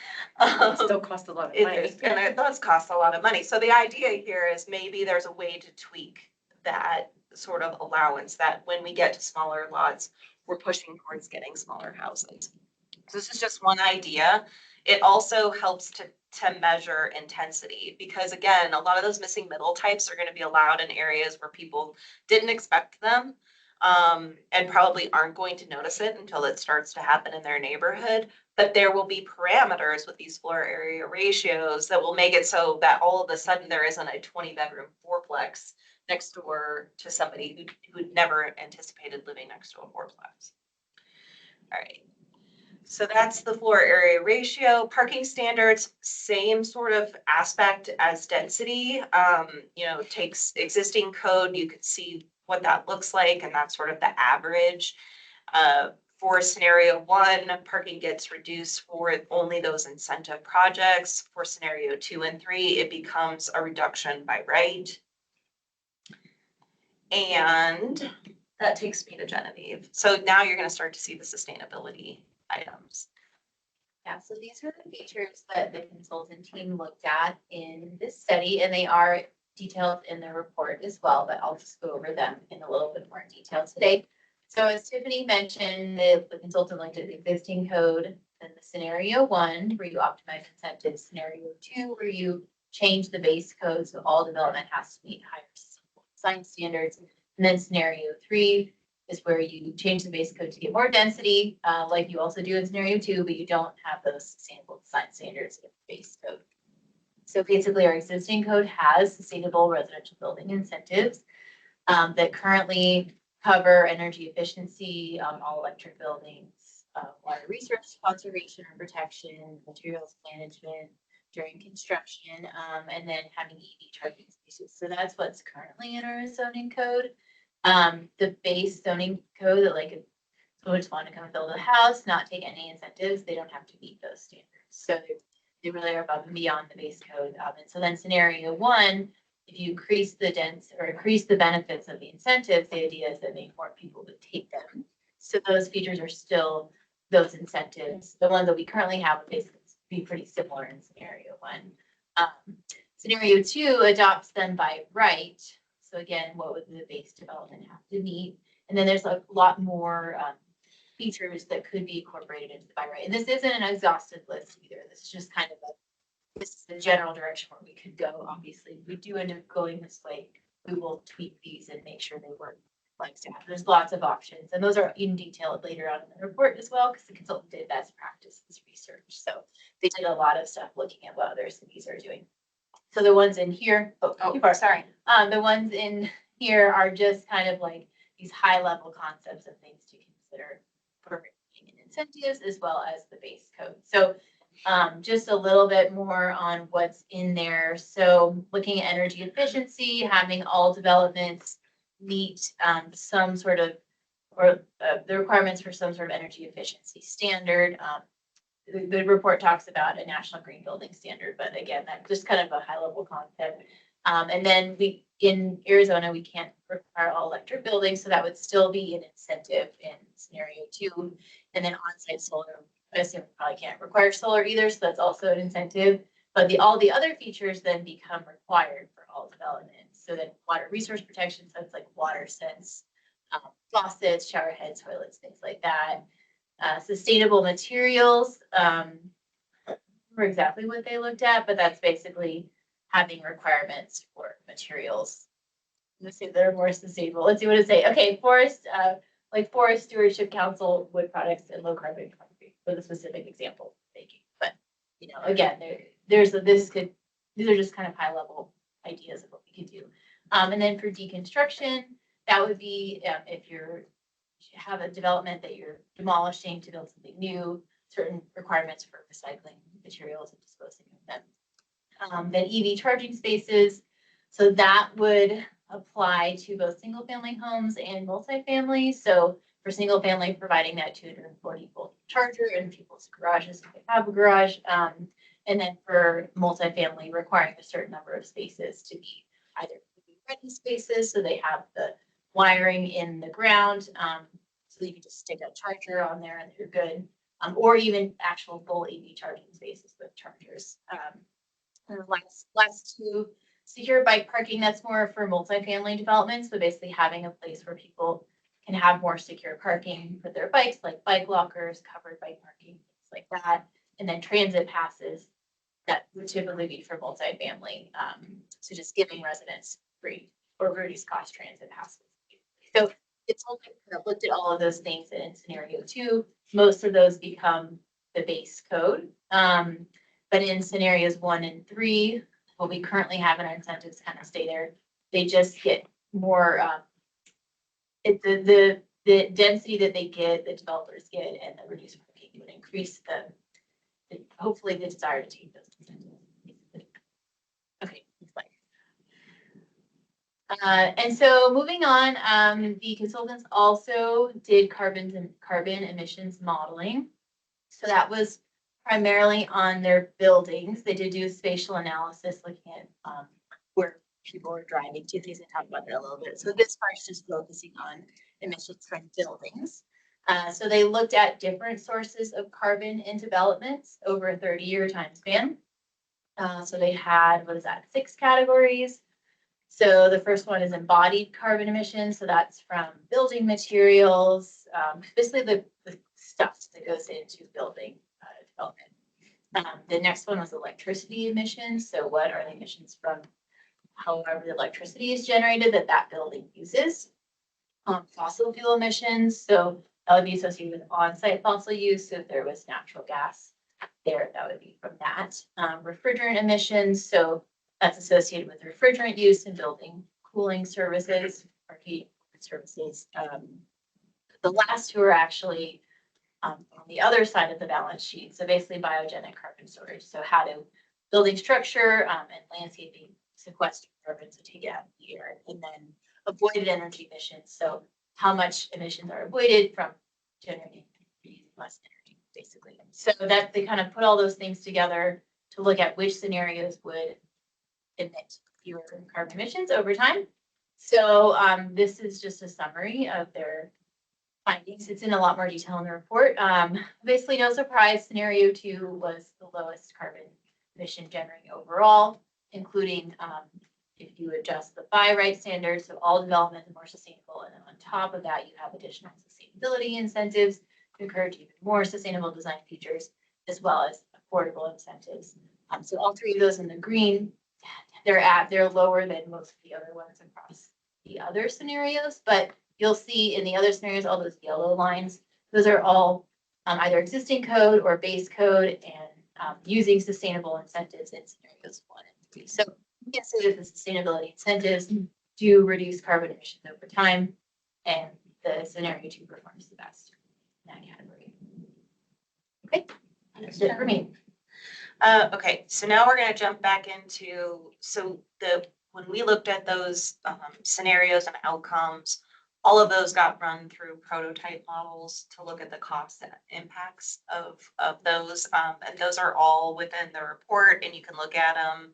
Speaker 5: Still cost a lot of
Speaker 8: It
Speaker 5: money.
Speaker 8: is, and it does cost a lot of money. So the idea here is maybe there's a way to tweak that sort of allowance that when we get to smaller lots, we're pushing towards getting smaller houses. So this is just one idea. It also helps to measure intensity because again, a lot of those missing middle types are going to be allowed in areas where people didn't expect them. And probably aren't going to notice it until it starts to happen in their neighborhood. But there will be parameters with these floor area ratios that will make it so that all of a sudden there isn't a 20-bedroom fourplex next door to somebody who'd never anticipated living next to a fourplex. All right. So that's the floor area ratio. Parking standards, same sort of aspect as density. Takes existing code. You could see what that looks like, and that's sort of the average. For scenario 1, parking gets reduced for only those incentive projects. For scenario 2 and 3, it becomes a reduction by right. And that takes me to Genevieve. So now you're going to start to see the sustainability items.
Speaker 9: Yeah, so these are the features that the consultant team looked at in this study, and they are detailed in the report as well, but I'll just go over them in a little bit more detail today. So as Tiffany mentioned, the consultant looked at the existing code and the scenario 1, where you optimize incentives, scenario 2, where you change the base code so all development has to meet higher design standards, and then scenario 3 is where you change the base code to get more density, like you also do in scenario 2, but you don't have those sustainable design standards in the base code. So basically, our existing code has sustainable residential building incentives that currently cover energy efficiency, all electric buildings, water resource conservation and protection, materials management during construction, and then having EV charging spaces. So that's what's currently in our zoning code. The base zoning code that like if someone just want to come build a house, not take any incentives, they don't have to meet those standards. So they really are above and beyond the base code. And so then scenario 1, if you increase the increase the benefits of the incentives, the idea is that maybe more people would take them. So those features are still those incentives. The ones that we currently have would basically be pretty similar in scenario 1. Scenario 2 adopts them by right. So again, what would the base development have to meet? And then there's a lot more features that could be incorporated into the by right. And this isn't an exhaustive list either. This is just kind of this is the general direction where we could go. Obviously, if we do end up going this way, we will tweak these and make sure they work like staff. There's lots of options, and those are in detail later on in the report as well, because the consultant did best practices research. So they did a lot of stuff looking at what other cities are doing. So the ones in here,
Speaker 8: Sorry.
Speaker 9: the ones in here are just kind of like these high level concepts of things to consider for incentives as well as the base code. So just a little bit more on what's in there. So looking at energy efficiency, having all developments meet some sort of, or the requirements for some sort of energy efficiency standard. The report talks about a national green building standard, but again, that's just kind of a high level concept. And then in Arizona, we can't require all electric buildings, so that would still be an incentive in scenario 2. And then on-site solar, I assume we probably can't require solar either, so that's also an incentive. But all the other features then become required for all development. So then water resource protection, so it's like water sense, faucets, shower heads, toilets, things like that. Sustainable materials, I don't remember exactly what they looked at, but that's basically having requirements for materials. Let's see, they're more sustainable. Let's see what it say. Okay, forest stewardship council, wood products, and low carbon concrete for the specific example making. But again, these are just kind of high level ideas of what we could do. And then for deconstruction, that would be if you have a development that you're demolishing to build something new, certain requirements for recycling materials and disposing of them. Then EV charging spaces. So that would apply to both single family homes and multifamily. So for single family, providing that 240 volt charger in people's garages if they have a garage. And then for multifamily, requiring a certain number of spaces to be either ready spaces, so they have the wiring in the ground, so you can just stick a charger on there and you're good. Or even actual full EV charging spaces with chargers. And the last two, secure bike parking, that's more for multifamily developments. So basically having a place where people can have more secure parking for their bikes, like bike lockers, covered bike parking, things like that. And then transit passes that would typically be for multifamily. So just giving residents free or reduced cost transit passes. So it's all kind of looked at all of those things, and in scenario 2, most of those become the base code. But in scenarios 1 and 3, what we currently have in our incentives kind of stay there. They just get more, the density that they get, the developers get, and the reduced parking would increase hopefully the desire to take those incentives. Okay, next slide. And so moving on, the consultants also did carbon emissions modeling. So that was primarily on their buildings. They did do a spatial analysis looking at where people are driving to. These, I talked about that a little bit. So this part's just focusing on emissions from buildings. So they looked at different sources of carbon in developments over a 30-year time span. So they had, 6 categories. So the first one is embodied carbon emissions. So that's from building materials, basically the stuff that goes into building development. The next one was electricity emissions. So what are the emissions from however the electricity is generated that building uses? Fossil fuel emissions. So that would be associated with on-site fossil use. So if there was natural gas there, that would be from that. Refrigerant emissions. So that's associated with refrigerant use in building cooling services or heating services. The last two are actually on the other side of the balance sheet. So basically biogenic carbon storage. So how do building structure and landscaping sequester carbon, so take it out of the air. And then avoided energy emissions. So how much emissions are avoided from generating less energy, basically. So that they kind of put all those things together to look at which scenarios would emit fewer carbon emissions over time. So this is just a summary of their findings. It's in a lot more detail in the report. Basically, no surprise, scenario 2 was the lowest carbon emission generating overall, including if you adjust the by right standards, so all development is more sustainable. And then on top of that, you have additional sustainability incentives to encourage even more sustainable design features, as well as affordable incentives. So all 3 of those in the green, they're lower than most of the other ones across the other scenarios, but you'll see in the other scenarios, all those yellow lines, those are all either existing code or base code and using sustainable incentives in scenarios 1 and 3. So you can say that the sustainability incentives do reduce carbon emissions over time, and the scenario 2 performs the best in that category. Okay, that's it for me.
Speaker 8: Okay, so now we're gonna jump back into, when we looked at those scenarios and outcomes, all of those got run through prototype models to look at the costs and impacts of those. And those are all within the report and you can look at them.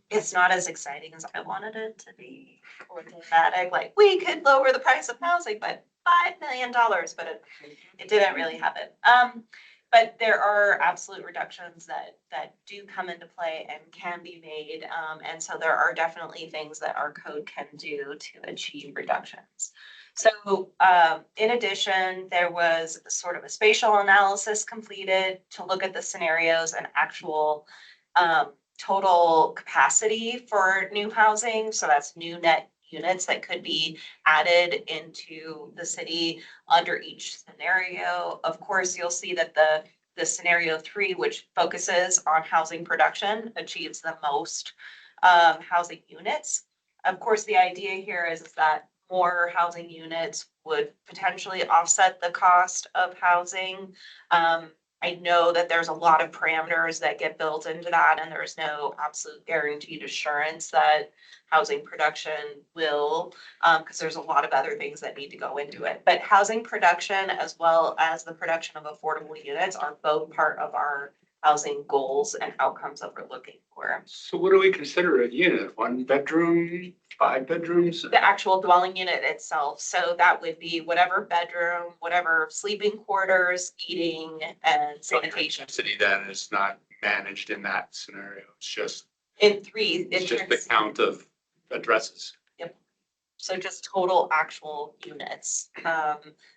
Speaker 8: It's not as exciting as I wanted it to be or dramatic, like we could lower the price of housing by $5 million, but it didn't really happen. But there are absolute reductions that do come into play and can be made. And so there are definitely things that our code can do to achieve reductions. So in addition, there was sort of a spatial analysis completed to look at the scenarios and actual total capacity for new housing. So that's new net units that could be added into the city under each scenario. Of course, you'll see that the scenario 3, which focuses on housing production, achieves the most housing units. Of course, the idea here is that more housing units would potentially offset the cost of housing. I know that there's a lot of parameters that get built into that, and there's no absolute guaranteed assurance that housing production will, because there's a lot of other things that need to go into it. But housing production, as well as the production of affordable units, are both part of our housing goals and outcomes that we're looking for.
Speaker 3: So what do we consider a unit? 1 bedroom, 5 bedrooms?
Speaker 8: The actual dwelling unit itself, so that would be whatever bedroom, whatever sleeping quarters, eating, and sanitation.
Speaker 3: City then is not managed in that scenario. It's
Speaker 8: It's
Speaker 3: just the count of addresses.
Speaker 8: So just total actual units.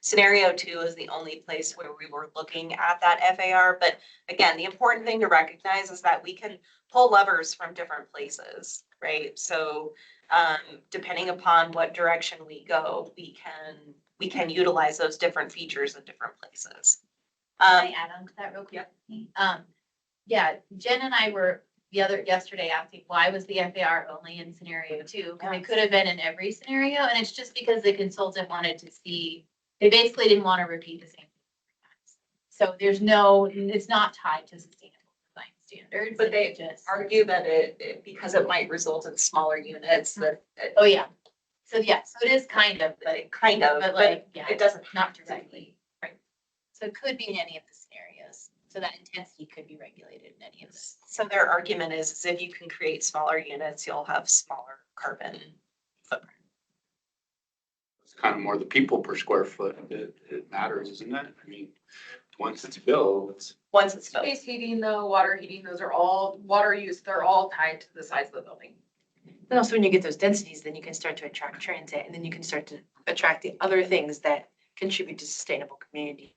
Speaker 8: Scenario 2 is the only place where we were looking at that FAR, but again, the important thing to recognize is that we can pull levers from different places, right? So depending upon what direction we go, we can utilize those different features in different places.
Speaker 9: Can I add on to that real quick? Yeah, Jen and I were yesterday asking, why was the FAR only in scenario 2? And it could have been in every scenario, and it's just because the consultant wanted to see, they basically didn't want to repeat the same thing. So it's not tied to sustainable design standards.
Speaker 8: But they
Speaker 9: just
Speaker 8: argue that because it might result in smaller units, that.
Speaker 9: Oh, yeah. So it is kind of, but
Speaker 8: But
Speaker 9: like, yeah,
Speaker 8: it doesn't.
Speaker 9: not directly. Right. So it could be in any of the scenarios. So that intensity could be regulated in any of this.
Speaker 8: So their argument is if you can create smaller units, you'll have smaller carbon footprint.
Speaker 3: It's kind of more the people per square foot it matters, isn't it? I mean, once it's built,
Speaker 8: Once it's built.
Speaker 1: Space heating though, water heating, those are all, water use, they're all tied to the size of the building.
Speaker 5: And also when you get those densities, then you can start to attract transit, and then you can start to attract the other things that contribute to sustainable community.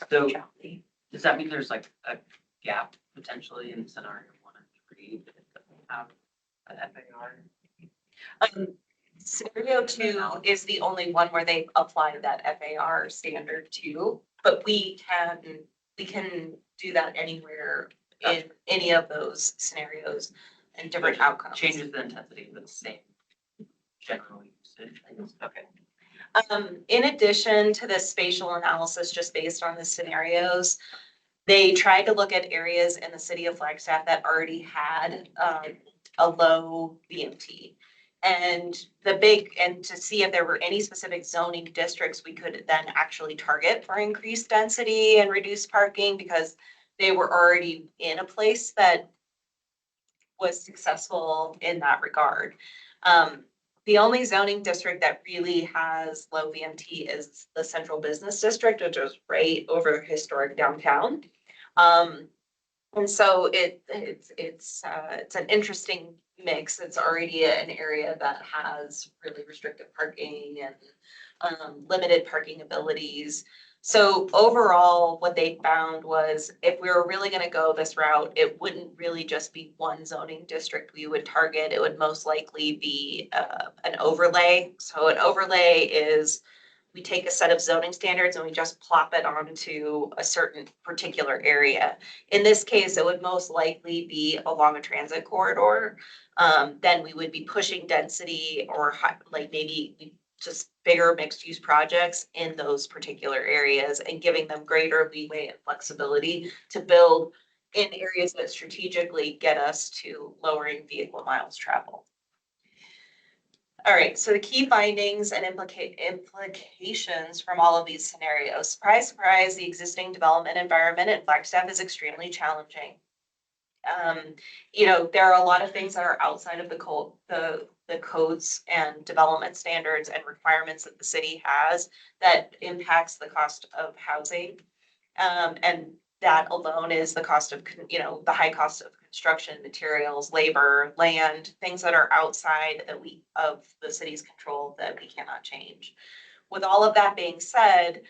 Speaker 6: So
Speaker 5: neutrality.
Speaker 6: does that mean there's like a gap potentially in scenario 1 and 3 that doesn't have an FAR?
Speaker 8: Scenario 2 is the only one where they apply that FAR standard to, but we can do that anywhere in any of those scenarios and different outcomes.
Speaker 6: Changes the intensity, but the same general usage, I guess. Okay.
Speaker 8: In addition to the spatial analysis, just based on the scenarios, they tried to look at areas in the city of Flagstaff that already had a low VMT. And to see if there were any specific zoning districts we could then actually target for increased density and reduced parking, because they were already in a place that was successful in that regard. The only zoning district that really has low VMT is the Central Business District, which is right over historic downtown. And so it's an interesting mix. It's already an area that has really restricted parking and limited parking abilities. So overall, what they found was if we were really going to go this route, it wouldn't really just be one zoning district we would target. It would most likely be an overlay. So an overlay is we take a set of zoning standards and we just plop it onto a certain particular area. In this case, it would most likely be along a transit corridor. Then we would be pushing density or like maybe just bigger mixed use projects in those particular areas and giving them greater leeway and flexibility to build in areas that strategically get us to lowering vehicle miles traveled. All right, so the key findings and implications from all of these scenarios. Surprise, surprise, the existing development environment in Flagstaff is extremely challenging. There are a lot of things that are outside of the codes and development standards and requirements that the city has that impacts the cost of housing. And that alone is the cost of, the high cost of construction, materials, labor, land, things that are outside of the city's control that we cannot change. With all of that being said,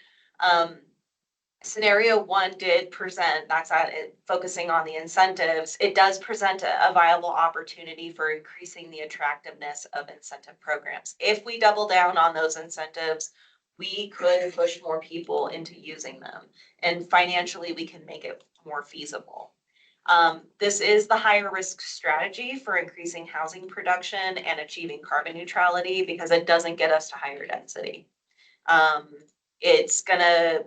Speaker 8: scenario 1 did present, that's at it, focusing on the incentives. It does present a viable opportunity for increasing the attractiveness of incentive programs. If we double down on those incentives, we could push more people into using them. And financially, we can make it more feasible. This is the higher risk strategy for increasing housing production and achieving carbon neutrality because it doesn't get us to higher density. it's gonna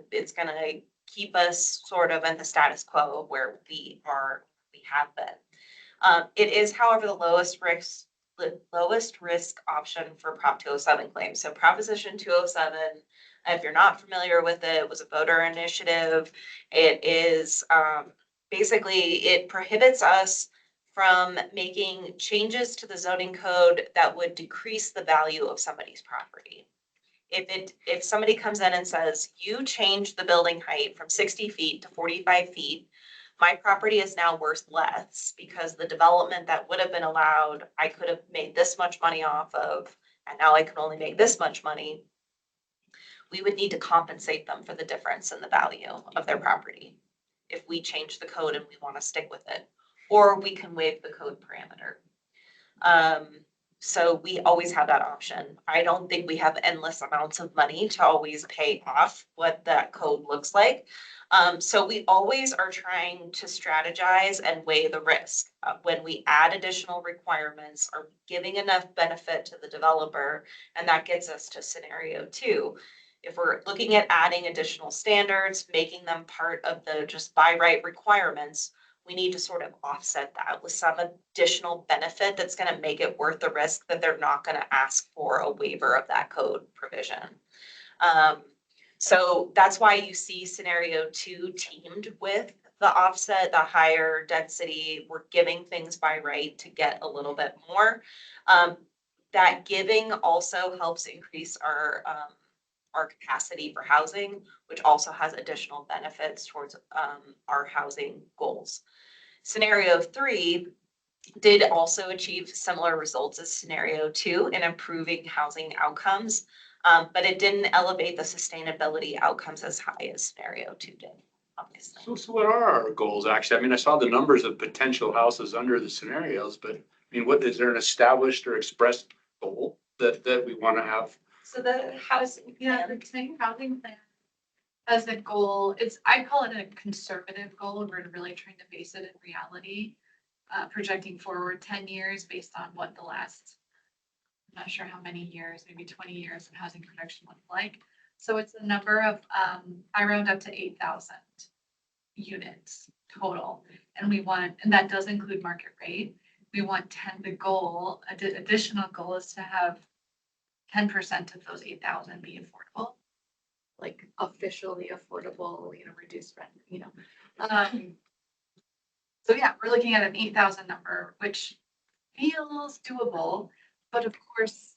Speaker 8: keep us sort of in the status quo of where we have been. It is, however, the lowest risk option for Prop 207 claims. So Proposition 207, if you're not familiar with it, was a voter initiative. It is basically, it prohibits us from making changes to the zoning code that would decrease the value of somebody's property. If somebody comes in and says, you changed the building height from 60 feet to 45 feet, my property is now worth less because the development that would have been allowed, I could have made this much money off of, and now I can only make this much money. We would need to compensate them for the difference in the value of their property if we change the code and we want to stick with it, or we can waive the code parameter. So we always have that option. I don't think we have endless amounts of money to always pay off what that code looks like. So we always are trying to strategize and weigh the risk. When we add additional requirements, are we giving enough benefit to the developer? And that gets us to scenario 2. If we're looking at adding additional standards, making them part of the just by right requirements, we need to sort of offset that with some additional benefit that's going to make it worth the risk that they're not going to ask for a waiver of that code provision. So that's why you see scenario 2 teamed with the offset, the higher density. We're giving things by right to get a little bit more. That giving also helps increase our capacity for housing, which also has additional benefits towards our housing goals. Scenario 3 did also achieve similar results as scenario 2 in improving housing outcomes, but it didn't elevate the sustainability outcomes as high as scenario 2 did, obviously.
Speaker 3: So what are our goals, actually? I mean, I saw the numbers of potential houses under the scenarios, but I mean, what, is there an established or expressed goal that we want to have?
Speaker 1: So the housing, the Connecticut housing plan as a goal, I call it a conservative goal. We're really trying to base it in reality, projecting forward 10 years based on what the last, I'm not sure how many years, maybe 20 years of housing production looked like. So it's a number of, I round up to 8,000 units total. And that does include market rate. We want additional goal is to have 10% of those 8,000 be affordable, like officially affordable, reduced rent, So yeah, we're looking at an 8,000 number, which feels doable, but of course,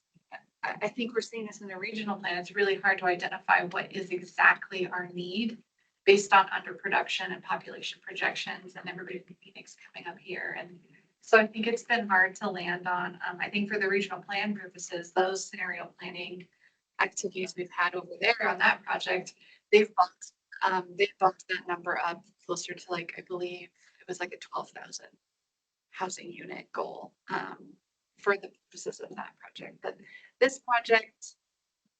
Speaker 1: I think we're seeing this in the regional plan. It's really hard to identify what is exactly our need based on underproduction and population projections and everybody in Phoenix coming up here. And so I think it's been hard to land on, I think for the regional plan purposes, those scenario planning activities we've had over there on that project, they've bumped that number up closer to like, I believe it was like a 12,000 housing unit goal for the purposes of that project. But this project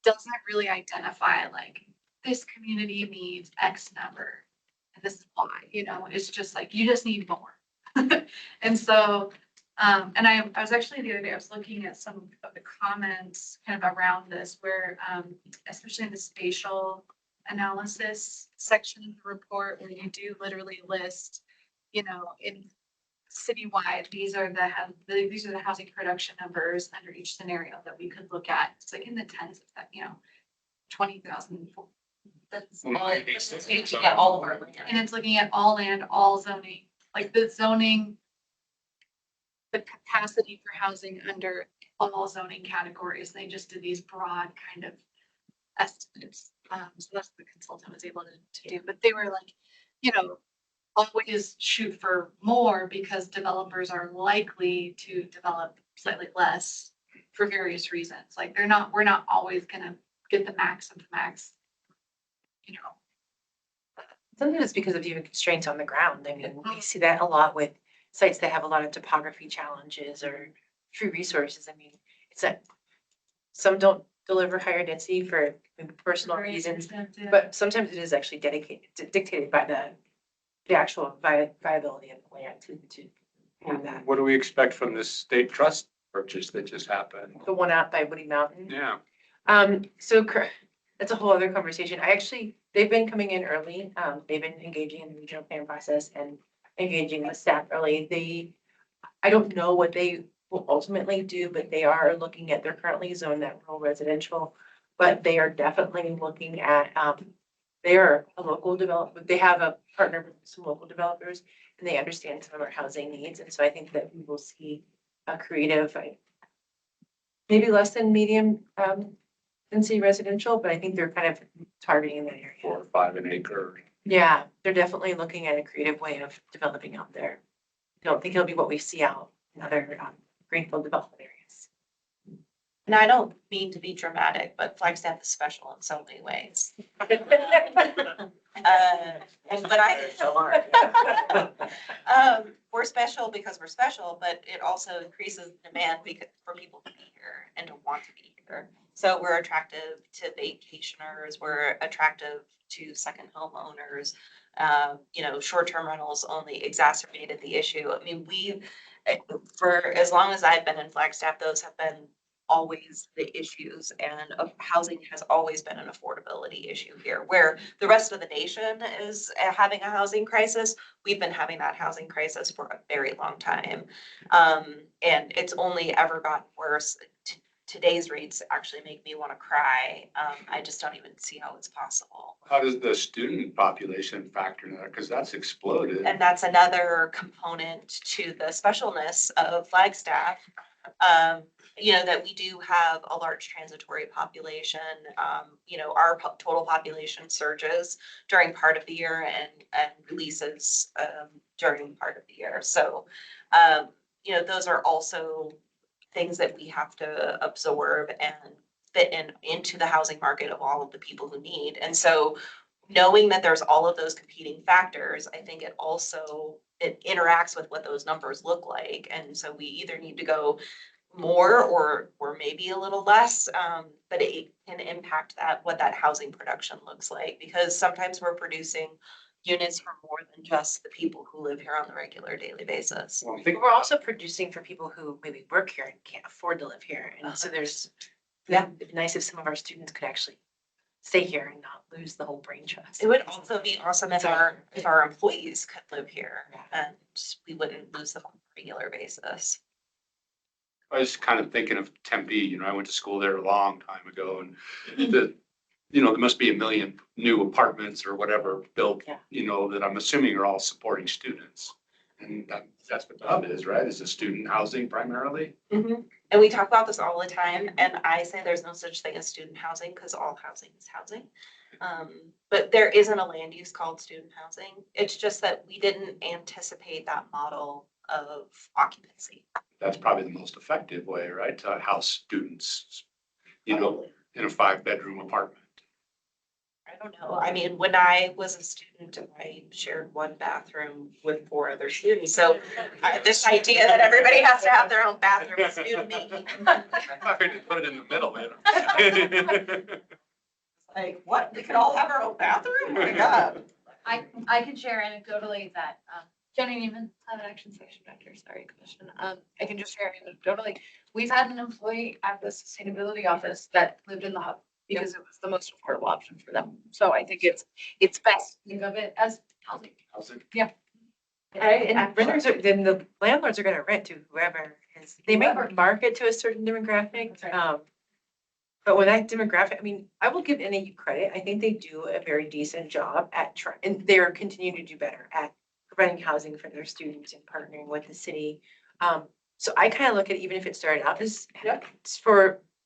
Speaker 1: doesn't really identify like this community needs X number and this is why, it's just like, you just need more. And so, and I was actually the other day, I was looking at some of the comments kind of around this where, especially in the spatial analysis section of the report, where you do literally list, in citywide, these are the housing production numbers under each scenario that we could look at. It's like in the tens of that, 20,000.
Speaker 8: That's all, it's looking at all of our land.
Speaker 1: And it's looking at all land, all zoning, like the zoning, the capacity for housing under all zoning categories. They just did these broad kind of estimates. So that's what the consultant was able to do. But they were like, always shoot for more because developers are likely to develop slightly less for various reasons. Like we're not always gonna get the max of the max,
Speaker 5: Sometimes it's because of even constraints on the ground. I mean, we see that a lot with sites that have a lot of topography challenges or true resources. I mean, it's that some don't deliver higher density for maybe personal reasons, but sometimes it is actually dictated by the actual viability of the land to have that.
Speaker 3: What do we expect from this state trust purchase that just happened?
Speaker 5: The one out by Woody Mountain.
Speaker 3: Yeah.
Speaker 5: So That's a whole other conversation. They've been coming in early. They've been engaging in the regional plan process and engaging with staff early. I don't know what they will ultimately do, but they are looking at, they're currently zoned that rural residential, but they are definitely looking at, they are a local developer. They have a partner with some local developers and they understand some of our housing needs. And so I think that we will see a creative, maybe less than medium, density residential, but I think they're kind of targeting that area.
Speaker 3: 4 or 5 an acre.
Speaker 5: Yeah, they're definitely looking at a creative way of developing out there. I don't think it'll be what we see out in other greenfield development areas.
Speaker 8: And I don't mean to be dramatic, but Flagstaff is special in so many ways. But we're special because we're special, but it also increases demand for people to be here and to want to be here. So we're attractive to vacationers, we're attractive to second home owners. Short-term rentals only exacerbated the issue. I mean, for as long as I've been in Flagstaff, those have been always the issues, and housing has always been an affordability issue here, where the rest of the nation is having a housing crisis. We've been having that housing crisis for a very long time. And it's only ever gotten worse. Today's rates actually make me want to cry. I just don't even see how it's possible.
Speaker 3: How does the student population factor in that? Because that's exploded.
Speaker 8: And that's another component to the specialness of Flagstaff. That we do have a large transitory population. Our total population surges during part of the year and releases during part of the year. So, those are also things that we have to absorb and fit into the housing market of all of the people who need. And so knowing that there's all of those competing factors, I think it interacts with what those numbers look like. And so we either need to go more or maybe a little less, but it can impact what that housing production looks like, because sometimes we're producing units for more than just the people who live here on the regular daily basis.
Speaker 3: Well, I think
Speaker 5: But we're also producing for people who maybe work here and can't afford to live here. And so it'd be nice if some of our students could actually stay here and not lose the whole brain trust.
Speaker 8: It would also be awesome if our employees could live here and we wouldn't lose them on a regular basis.
Speaker 3: I was kind of thinking of Tempe, I went to school there a long time ago, and there must be 1 million new apartments or whatever built, that I'm assuming are all supporting students. And that's what the hub is, right? Is a student housing primarily?
Speaker 8: Mm-hmm. And we talk about this all the time, and I say there's no such thing as student housing because all housing is housing. But there isn't a land use called student housing. It's just that we didn't anticipate that model of occupancy.
Speaker 3: That's probably the most effective way, right? To house students, in a 5-bedroom apartment.
Speaker 8: I don't know. I mean, when I was a student, I shared one bathroom with 4 other students. So this idea that everybody has to have their own bathroom is new to me.
Speaker 3: I could put it in the middle,
Speaker 8: Like, what? We could all have our own bathroom? Oh my God.
Speaker 1: I can share anecdotally that, Jenny Neiman, Climate Action Section Director, sorry, Commission. I can just share anecdotally, we've had an employee at the sustainability office that lived in the hub because it was the most affordable option for them. So I think it's best to think of it as housing. Yeah.
Speaker 5: And then the landlords are gonna rent to whoever they might market to a certain demographic.
Speaker 1: Right.
Speaker 5: But when that demographic, I mean, I will give NAU credit. I think they do a very decent job and they're continuing to do better at providing housing for their students and partnering with the city. So I kind of look at, even if it started out as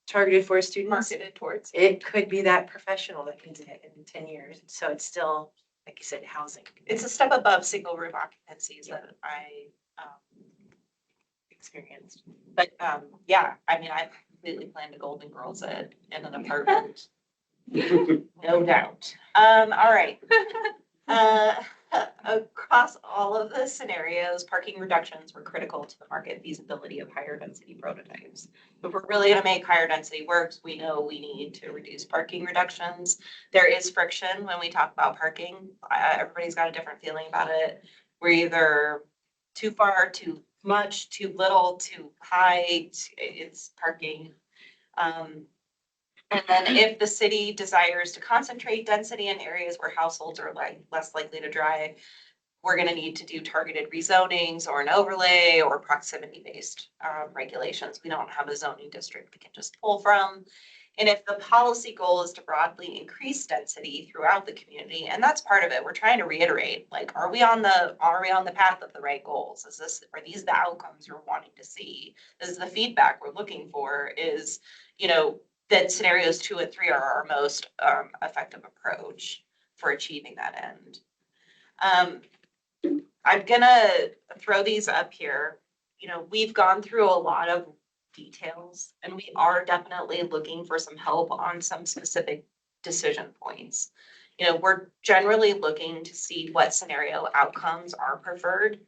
Speaker 5: targeted for students,
Speaker 8: Marketed towards.
Speaker 5: it could be that professional that needs it in 10 years. So it's still, like you said, housing.
Speaker 8: It's a step above single roof occupancies that I
Speaker 5: Experienced.
Speaker 8: But I mean, I completely plan to Golden Girls it in an apartment. No doubt. All right. Across all of the scenarios, parking reductions were critical to the market feasibility of higher density prototypes. If we're really gonna make higher density works, we know we need to reduce parking reductions. There is friction when we talk about parking. Everybody's got a different feeling about it. We're either too far, too much, too little, too high. It's parking. And then if the city desires to concentrate density in areas where households are like less likely to drive, we're gonna need to do targeted rezonings or an overlay or proximity-based regulations. We don't have a zoning district we can just pull from. And if the policy goal is to broadly increase density throughout the community, and that's part of it, we're trying to reiterate, like, are we on the path of the right goals? Are these the outcomes you're wanting to see? This is the feedback we're looking for is, that scenarios 2 and 3 are our most effective approach for achieving that end. I'm gonna throw these up here. We've gone through a lot of details and we are definitely looking for some help on some specific decision points. We're generally looking to see what scenario outcomes are preferred.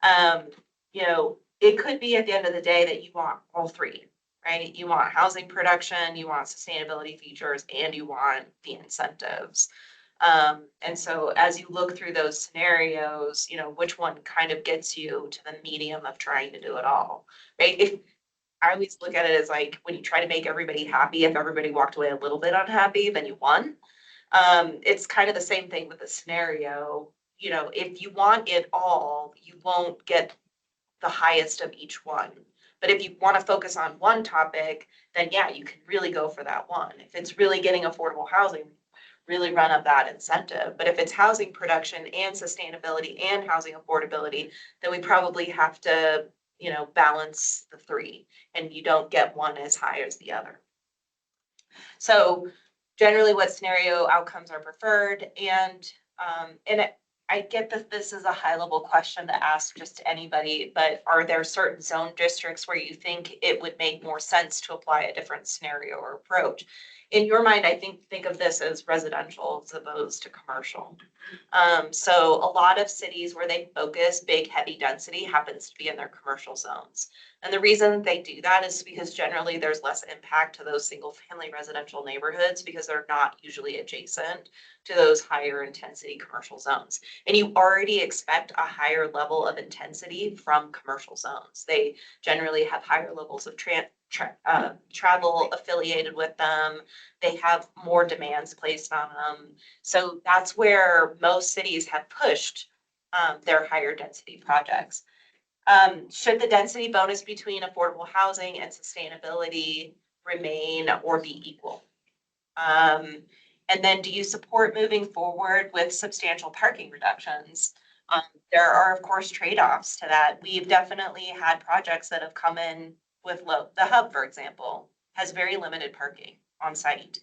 Speaker 8: It could be at the end of the day that you want all three, right? You want housing production, you want sustainability features, and you want the incentives. And so as you look through those scenarios, which one kind of gets you to the medium of trying to do it all, right? If I always look at it as like, when you try to make everybody happy, if everybody walked away a little bit unhappy, then you won. It's kind of the same thing with the scenario. If you want it all, you won't get the highest of each one. But if you want to focus on one topic, then yeah, you can really go for that one. If it's really getting affordable housing, really run up that incentive. But if it's housing production and sustainability and housing affordability, then we probably have to, balance the three, and you don't get one as high as the other. So generally what scenario outcomes are preferred, and I get that this is a high level question to ask just to anybody, but are there certain zone districts where you think it would make more sense to apply a different scenario or approach? In your mind, I think of this as residential as opposed to commercial. So a lot of cities where they focus big, heavy density happens to be in their commercial zones. And the reason they do that is because generally there's less impact to those single family residential neighborhoods because they're not usually adjacent to those higher intensity commercial zones. And you already expect a higher level of intensity from commercial zones. They generally have higher levels of travel affiliated with them. They have more demands placed on them. So that's where most cities have pushed their higher density projects. Should the density bonus between affordable housing and sustainability remain or be equal? And then do you support moving forward with substantial parking reductions? There are, of course, trade-offs to that. We've definitely had projects that have come in with the hub, for example, has very limited parking on site.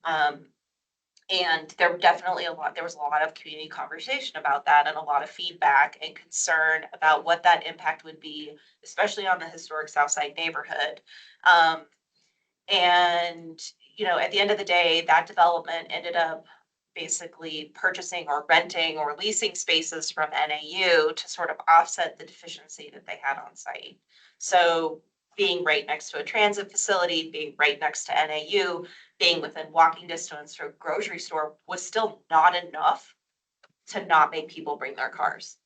Speaker 8: And there was a lot of community conversation about that and a lot of feedback and concern about what that impact would be, especially on the historic Southside neighborhood. And, at the end of the day, that development ended up basically purchasing or renting or leasing spaces from NAU to sort of offset the deficiency that they had on site. So being right next to a transit facility, being right next to NAU, being within walking distance to a grocery store was still not enough to not make people bring their cars.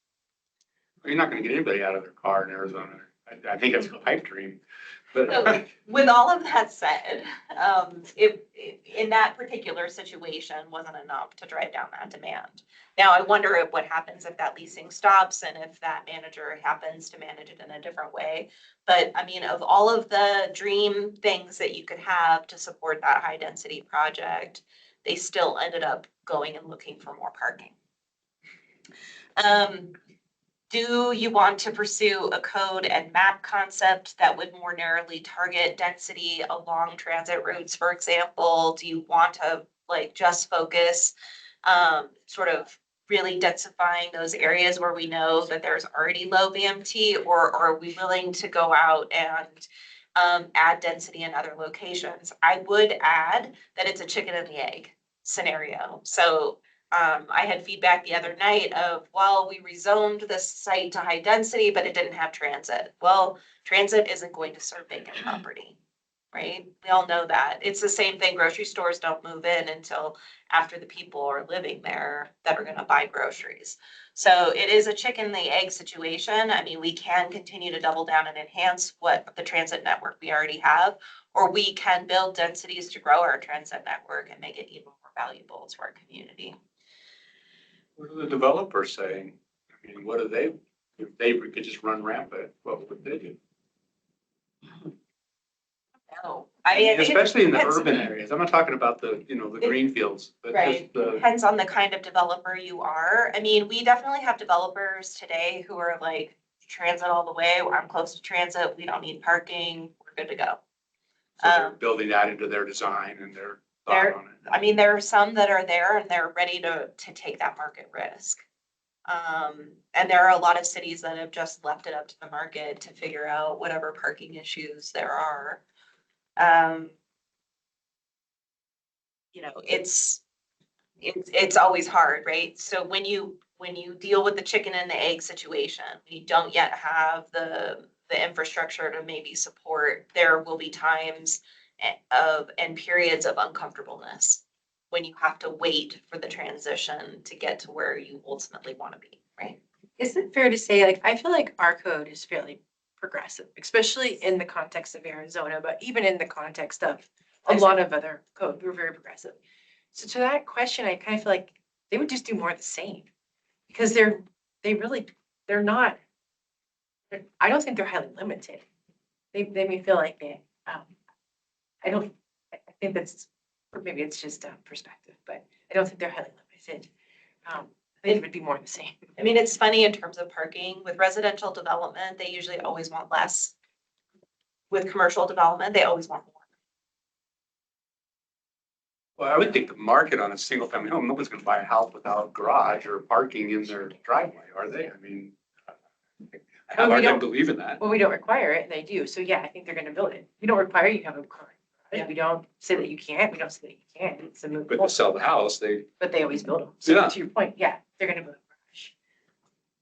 Speaker 3: You're not gonna get anybody out of their car in Arizona. I think it's a pipe dream, but.
Speaker 8: So with all of that said, in that particular situation wasn't enough to drive down that demand. Now, I wonder what happens if that leasing stops and if that manager happens to manage it in a different way. But I mean, of all of the dream things that you could have to support that high density project, they still ended up going and looking for more parking. Do you want to pursue a code and map concept that would more narrowly target density along transit routes, for example? Do you want to just focus sort of really densifying those areas where we know that there's already low VMT, or are we willing to go out and add density in other locations? I would add that it's a chicken and the egg scenario. So I had feedback the other night of, well, we rezoned this site to high density, but it didn't have transit. Well, transit isn't going to serve vacant property, right? We all know that. It's the same thing. Grocery stores don't move in until after the people are living there that are gonna buy groceries. So it is a chicken and the egg situation. I mean, we can continue to double down and enhance what the transit network we already have, or we can build densities to grow our transit network and make it even more valuable to our community.
Speaker 3: What are the developers saying? I mean, what do they, if they could just run rampant, what would they do?
Speaker 8: No, I mean, it
Speaker 3: Especially in the
Speaker 8: depends-
Speaker 3: urban areas. I'm not talking about the, you know, the
Speaker 8: It-
Speaker 3: green fields, but just
Speaker 8: Right,
Speaker 3: the,
Speaker 8: depends on the kind of developer you are. I mean, we definitely have developers today who are like transit all the way, I'm close to transit, we don't need parking, we're good to go.
Speaker 3: so they're building that into their design and their thought
Speaker 8: They're-
Speaker 3: on it.
Speaker 8: I mean, there are some that are there and they're ready to take that market risk. And there are a lot of cities that have just left it up to the market to figure out whatever parking issues there are. You know, it's always hard, right? So when you deal with the chicken and the egg situation, you don't yet have the infrastructure to maybe support, there will be times and periods of uncomfortableness when you have to wait for the transition to get to where you ultimately want to be, right?
Speaker 5: Is it fair to say, like, I feel like our code is fairly progressive, especially in the context of Arizona, but even in the context of a lot of other code, we're very progressive. So to that question, I kind of feel like they would just do more of the same. Because they're not, I don't think they're highly limited. They may feel like they, I think that's, or maybe it's just a perspective, but I don't think they're highly limited. I think it would be more of the same.
Speaker 8: I mean, it's funny in terms of parking, with residential development, they usually always want less. With commercial development, they always want more.
Speaker 3: Well, I would think the market on a single family home, no one's gonna buy a house without a garage or parking in their driveway, are they? I mean, I have
Speaker 5: we
Speaker 3: hard time
Speaker 5: don't-
Speaker 3: believing that.
Speaker 5: Well, we don't require it, and they do. So yeah, I think they're gonna build it. We don't require you to have a car.
Speaker 8: Yeah.
Speaker 5: We don't say that you can't. We don't say that you can't. It's a moot
Speaker 3: But to
Speaker 5: point.
Speaker 3: sell the house, they,
Speaker 5: But they always build them. So
Speaker 3: Yeah.
Speaker 5: to your point, yeah, they're gonna build a garage.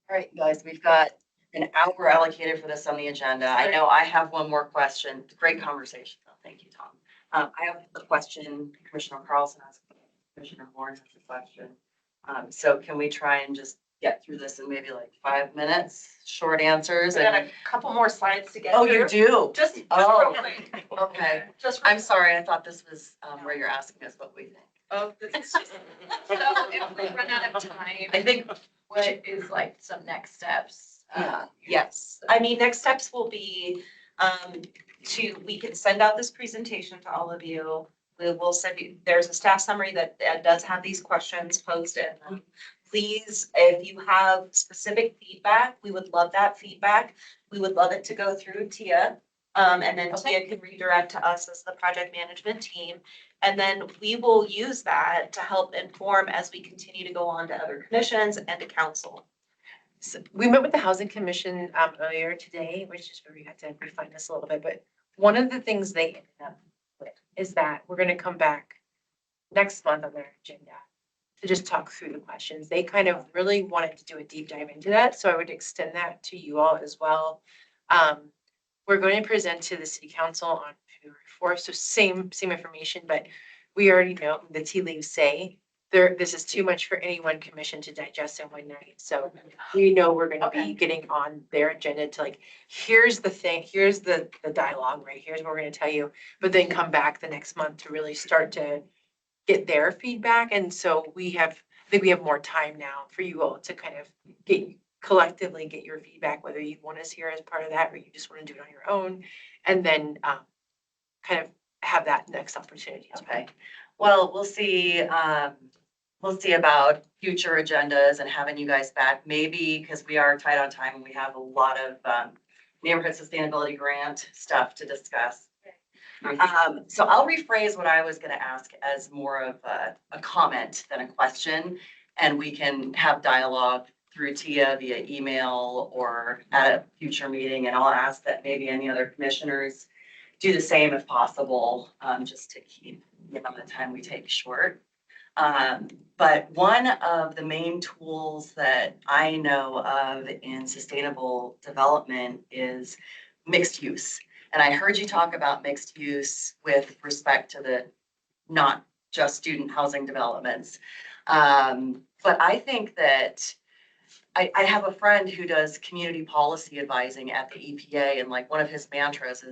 Speaker 7: All right, guys, we've got an hour allocated for this on the agenda. I know I have one more question. Great conversation, though. Thank you, Tom. I have a question, Commissioner Carlson has a question, Commissioner Warren has a question. So can we try and just get through this in maybe like 5 minutes, short answers?
Speaker 8: We got
Speaker 7: And
Speaker 8: a couple more slides to get
Speaker 7: oh,
Speaker 8: through.
Speaker 7: you do?
Speaker 8: Just
Speaker 7: Oh.
Speaker 8: real quick.
Speaker 7: Okay.
Speaker 8: Just.
Speaker 7: I'm sorry, I thought this was where you're asking us what we think.
Speaker 1: Oh, this is just, so if we run out of time,
Speaker 7: I think,
Speaker 1: what is like some next steps?
Speaker 8: Yes, I mean, next steps will be, we can send out this presentation to all of you. We will send you, there's a staff summary that does have these questions posted. Please, if you have specific feedback, we would love that feedback. We would love it to go through Tia. And then Tia can redirect to us as the project management team. And then we will use that to help inform as we continue to go on to other commissions and to council.
Speaker 5: So we met with the Housing Commission earlier today, which is where we had to refine this a little bit, but one of the things they ended up with is that we're gonna come back next month on their agenda to just talk through the questions. They kind of really wanted to do a deep dive into that, so I would extend that to you all as well. We're going to present to the city council on February 4th, so same information, but we already know the tea leaves say this is too much for any one commission to digest in one night. So we know we're gonna be getting on their agenda to like, here's the thing, here's the dialogue, right? Here's what we're gonna tell you, but then come back the next month to really start to get their feedback. And so I think we have more time now for you all to kind of collectively get your feedback, whether you want us here as part of that, or you just want to do it on your own. And then kind of have that next opportunity as well.
Speaker 7: okay. Well, we'll see about future agendas and having you guys back, maybe because we are tight on time and we have a lot of neighborhood sustainability grant stuff to discuss. So I'll rephrase what I was gonna ask as more of a comment than a question. And we can have dialogue through Tia via email or at a future meeting. And I'll ask that maybe any other commissioners do the same if possible, just to keep the amount of time we take short. But one of the main tools that I know of in sustainable development is mixed use. And I heard you talk about mixed use with respect to the not just student housing developments. But I think that I have a friend who does community policy advising at the EPA, and like one of his mantras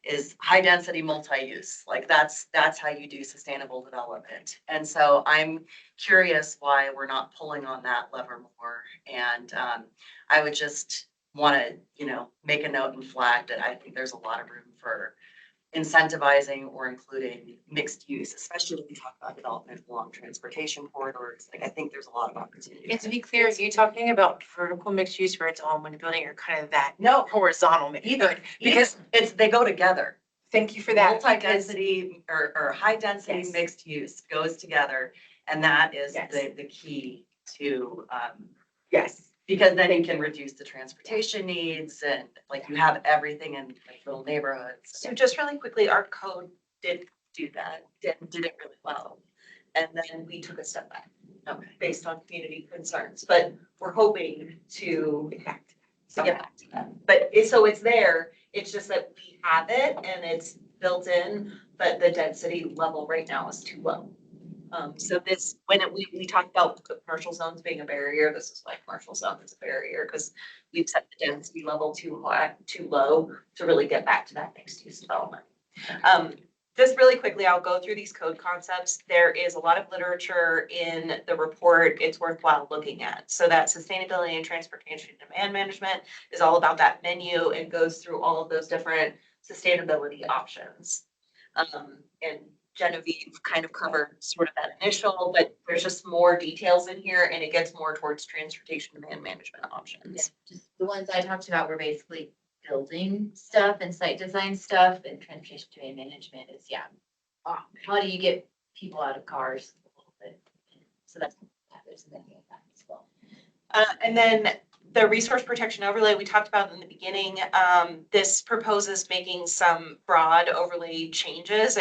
Speaker 7: is high density multi-use. Like that's how you do sustainable development. And so I'm curious why we're not pulling on that lever more. And I would just want to, make a note and flag that I think there's a lot of room for incentivizing or including mixed use, especially when we talk about development along transportation corridors. Like, I think there's a lot of opportunity.
Speaker 5: And to be clear, are you talking about vertical mixed use where it's all in one building or kind of that
Speaker 7: No,
Speaker 5: horizontal mix?
Speaker 7: either,
Speaker 5: Because
Speaker 7: because they go together.
Speaker 5: thank you for that. because-
Speaker 7: Multi-density or high density
Speaker 5: Yes.
Speaker 7: mixed use goes together. And that is
Speaker 5: Yes.
Speaker 7: the key to,
Speaker 5: Yes.
Speaker 7: because then you can reduce the transportation needs and like you have everything in like little neighborhoods.
Speaker 8: So just really quickly, our code did do that, did it really well. And then we took a step back.
Speaker 7: Okay.
Speaker 8: Based on community concerns, but we're hoping to get back to that. But so it's there, it's just that we have it and it's built in, but the density level right now is too low. So this, we talked about commercial zones being a barrier, this is why commercial zone is a barrier, because we've set the density level too high, too low to really get back to that mixed use development. Just really quickly, I'll go through these code concepts. There is a lot of literature in the report it's worthwhile looking at. So that sustainability and transportation demand management is all about that menu and goes through all of those different sustainability options. And Genevieve kind of covered sort of that initial, but there's just more details in here and it gets more towards transportation demand management
Speaker 9: Yeah,
Speaker 8: options.
Speaker 9: just the ones I talked about were basically building stuff and site design stuff, and transportation domain management is, how do you get people out of cars a little bit? So that's, there's many of that as well.
Speaker 8: And then the resource protection overlay we talked about in the beginning, this proposes making some broad overlay changes.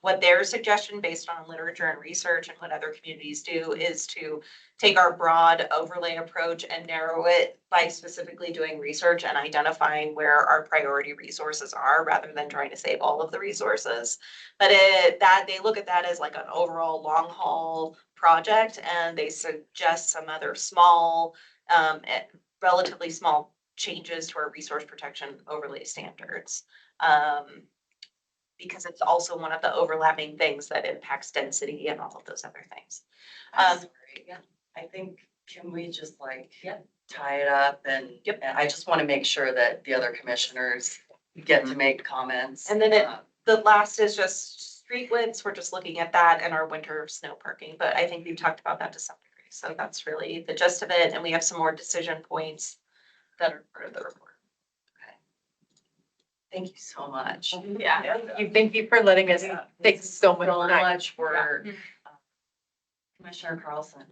Speaker 8: What their suggestion based on literature and research and what other communities do is to take our broad overlay approach and narrow it by specifically doing research and identifying where our priority resources are rather than trying to save all of the resources. But they look at that as like an overall long haul project and they suggest some other small, relatively small changes to our resource protection overlay standards. Because it's also one of the overlapping things that impacts density and all of those other things.
Speaker 7: I'm sorry. Yeah, I think, can we just tie it up and and I just want to make sure that the other commissioners get to make comments.
Speaker 8: And then the last is just street widths. We're just looking at that and our winter snow parking, but I think we've talked about that to some degree. So that's really the gist of it. And we have some more decision points that are part of the report.
Speaker 7: Thank you so much.
Speaker 8: Yeah.
Speaker 5: Thank you for letting us take so much
Speaker 7: So
Speaker 5: time.
Speaker 7: much for Commissioner Carlson.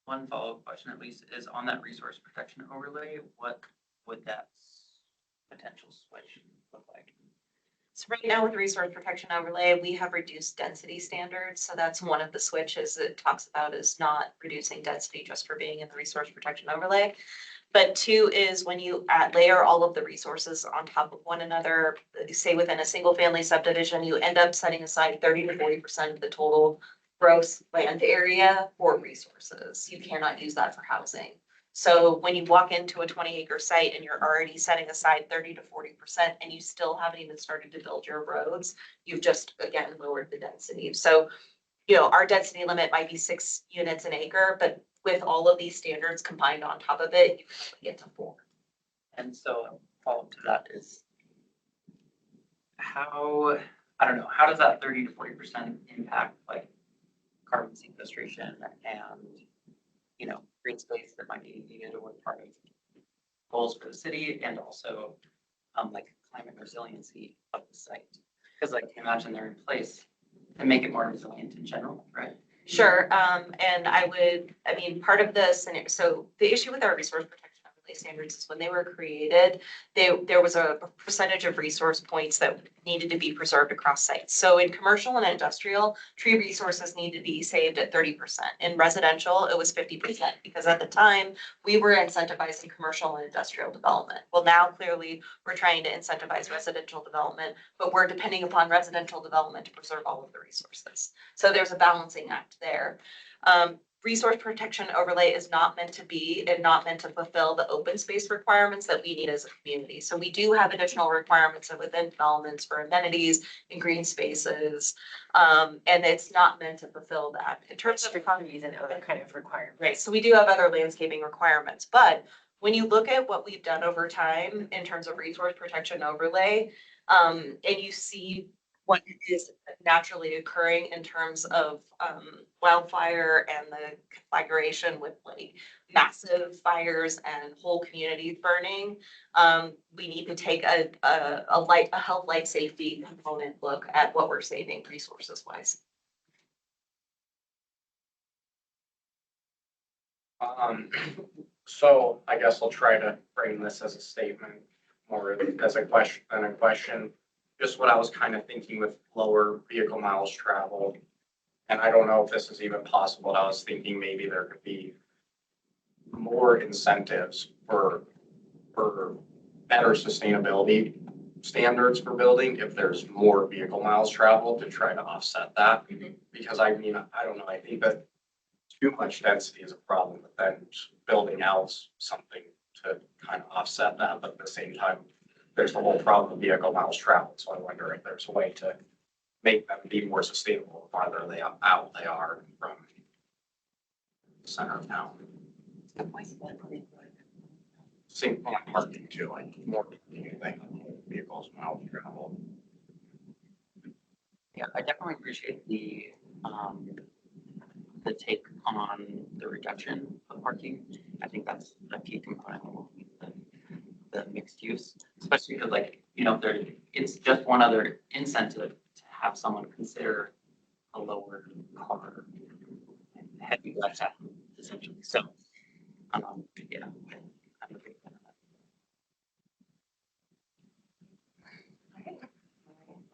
Speaker 6: One follow-up question at least is on that resource protection overlay, what would that potential switch look like?
Speaker 8: So right now with resource protection overlay, we have reduced density standards. So that's one of the switches it talks about is not reducing density just for being in the resource protection overlay. But two is when you layer all of the resources on top of one another, say within a single family subdivision, you end up setting aside 30 to 40% of the total gross land area for resources. You cannot use that for housing. So when you walk into a 20-acre site and you're already setting aside 30 to 40% and you still haven't even started to build your roads, you've just, again, lowered the density. So, our density limit might be 6 units an acre, but with all of these standards combined on top of it, you can only get to 4.
Speaker 6: And so a follow-up to that is how does that 30 to 40% impact like carbon sequestration and, green space that might be needed or part of goals for the city and also like climate resiliency of the site? Because imagine they're in place to make it more resilient in general, right?
Speaker 8: Sure, and part of this, and so the issue with our resource protection standards is when they were created, there was a percentage of resource points that needed to be preserved across sites. So in commercial and industrial, tree resources need to be saved at 30%. In residential, it was 50% because at the time we were incentivizing commercial and industrial development. Well, now clearly we're trying to incentivize residential development, but we're depending upon residential development to preserve all of the resources. So there's a balancing act there. Resource protection overlay is not meant to be and not meant to fulfill the open space requirements that we need as a community. So we do have additional requirements within developments for amenities and green spaces. And it's not meant to fulfill that. In terms of
Speaker 5: Economies and other kind of requirements.
Speaker 8: right, so we do have other landscaping requirements, but when you look at what we've done over time in terms of resource protection overlay, and you see what is naturally occurring in terms of wildfire and the conflagration with like massive fires and whole communities burning, we need to take a health, life safety component look at what we're saving resources wise.
Speaker 4: So I guess I'll try to frame this as a statement more as a question than a question. Just what I was kind of thinking with lower vehicle miles traveled. And I don't know if this is even possible. I was thinking maybe there could be more incentives for better sustainability standards for building if there's more vehicle miles traveled to try to offset that. Because I mean, I don't know, I think that too much density is a problem, but then building out something to kind of offset that, but at the same time, there's the whole problem of vehicle miles traveled. So I wonder if there's a way to make them be more sustainable the farther out they are from the center of town. Same thing on parking too, like more vehicles miles traveled.
Speaker 6: Yeah, I definitely appreciate the take on the reduction of parking. I think that's a key component of the mixed use, especially because like, you know, it's just one other incentive to have someone consider a lower car heavy lifestyle, essentially. So, yeah, I'm a big fan of that.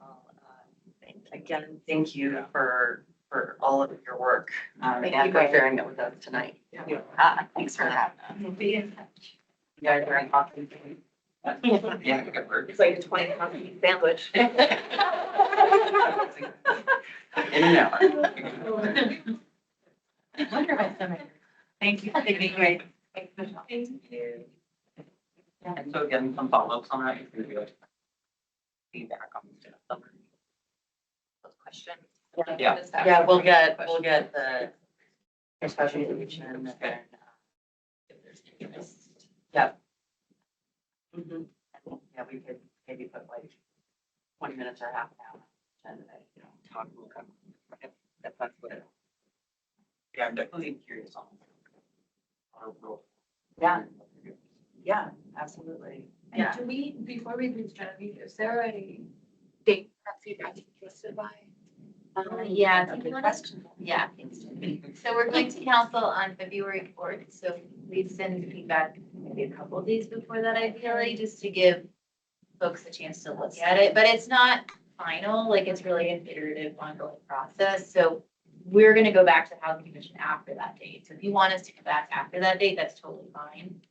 Speaker 7: Well, again, thank you for all of your work
Speaker 5: Thank
Speaker 7: and
Speaker 5: you,
Speaker 7: for
Speaker 5: guys.
Speaker 7: sharing it with us tonight.
Speaker 8: Thanks for having us.
Speaker 7: You guys are awesome.
Speaker 6: Yeah, good work.
Speaker 5: It's like a 20-pound sandwich.
Speaker 6: In and out.
Speaker 5: Wonder my stomach.
Speaker 1: Thank you.
Speaker 5: Great.
Speaker 1: Thank you.
Speaker 6: And so again, some follow-ups on that, if you're good. Feedback on the summary. Those questions. Yeah.
Speaker 7: Yeah, we'll get the special information and if there's interest. Yep. Mhm. Yeah, we could maybe put like 20 minutes or half an hour. And, you know,
Speaker 6: Talk will come. If that's what it. Yeah, I'm definitely curious on our role.
Speaker 7: Yeah. Yeah, absolutely.
Speaker 1: And do we, before we lose Genevieve, is there a date that feedback is listed by?
Speaker 9: Yeah,
Speaker 7: That's a
Speaker 9: do
Speaker 7: good
Speaker 9: you wanna-
Speaker 7: question.
Speaker 9: Yeah, so we're going to council on February 4th, so we'd send feedback maybe a couple of days before that ideally, just to give folks a chance to look at it, but it's not final, like it's really an iterative ongoing process, so we're gonna go back to Housing Commission after that date, so if you want us to come back after that date, that's totally fine.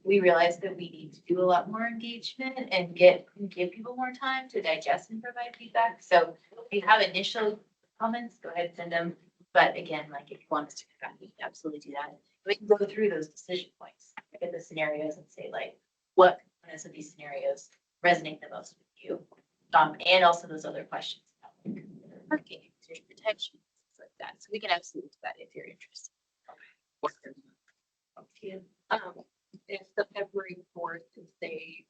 Speaker 9: We realize that we need to do a lot more engagement and give people more time to digest and provide feedback, so if you have initial comments, go ahead and send them. But again, like if you want us to come back, we can absolutely do that. We can go through those decision points, look at the scenarios and say like, what components of these scenarios resonate the most with you? And also those other questions about like parking, protection, things like that. So we can absolutely do that if you're interested.
Speaker 10: If the February 4th, if they,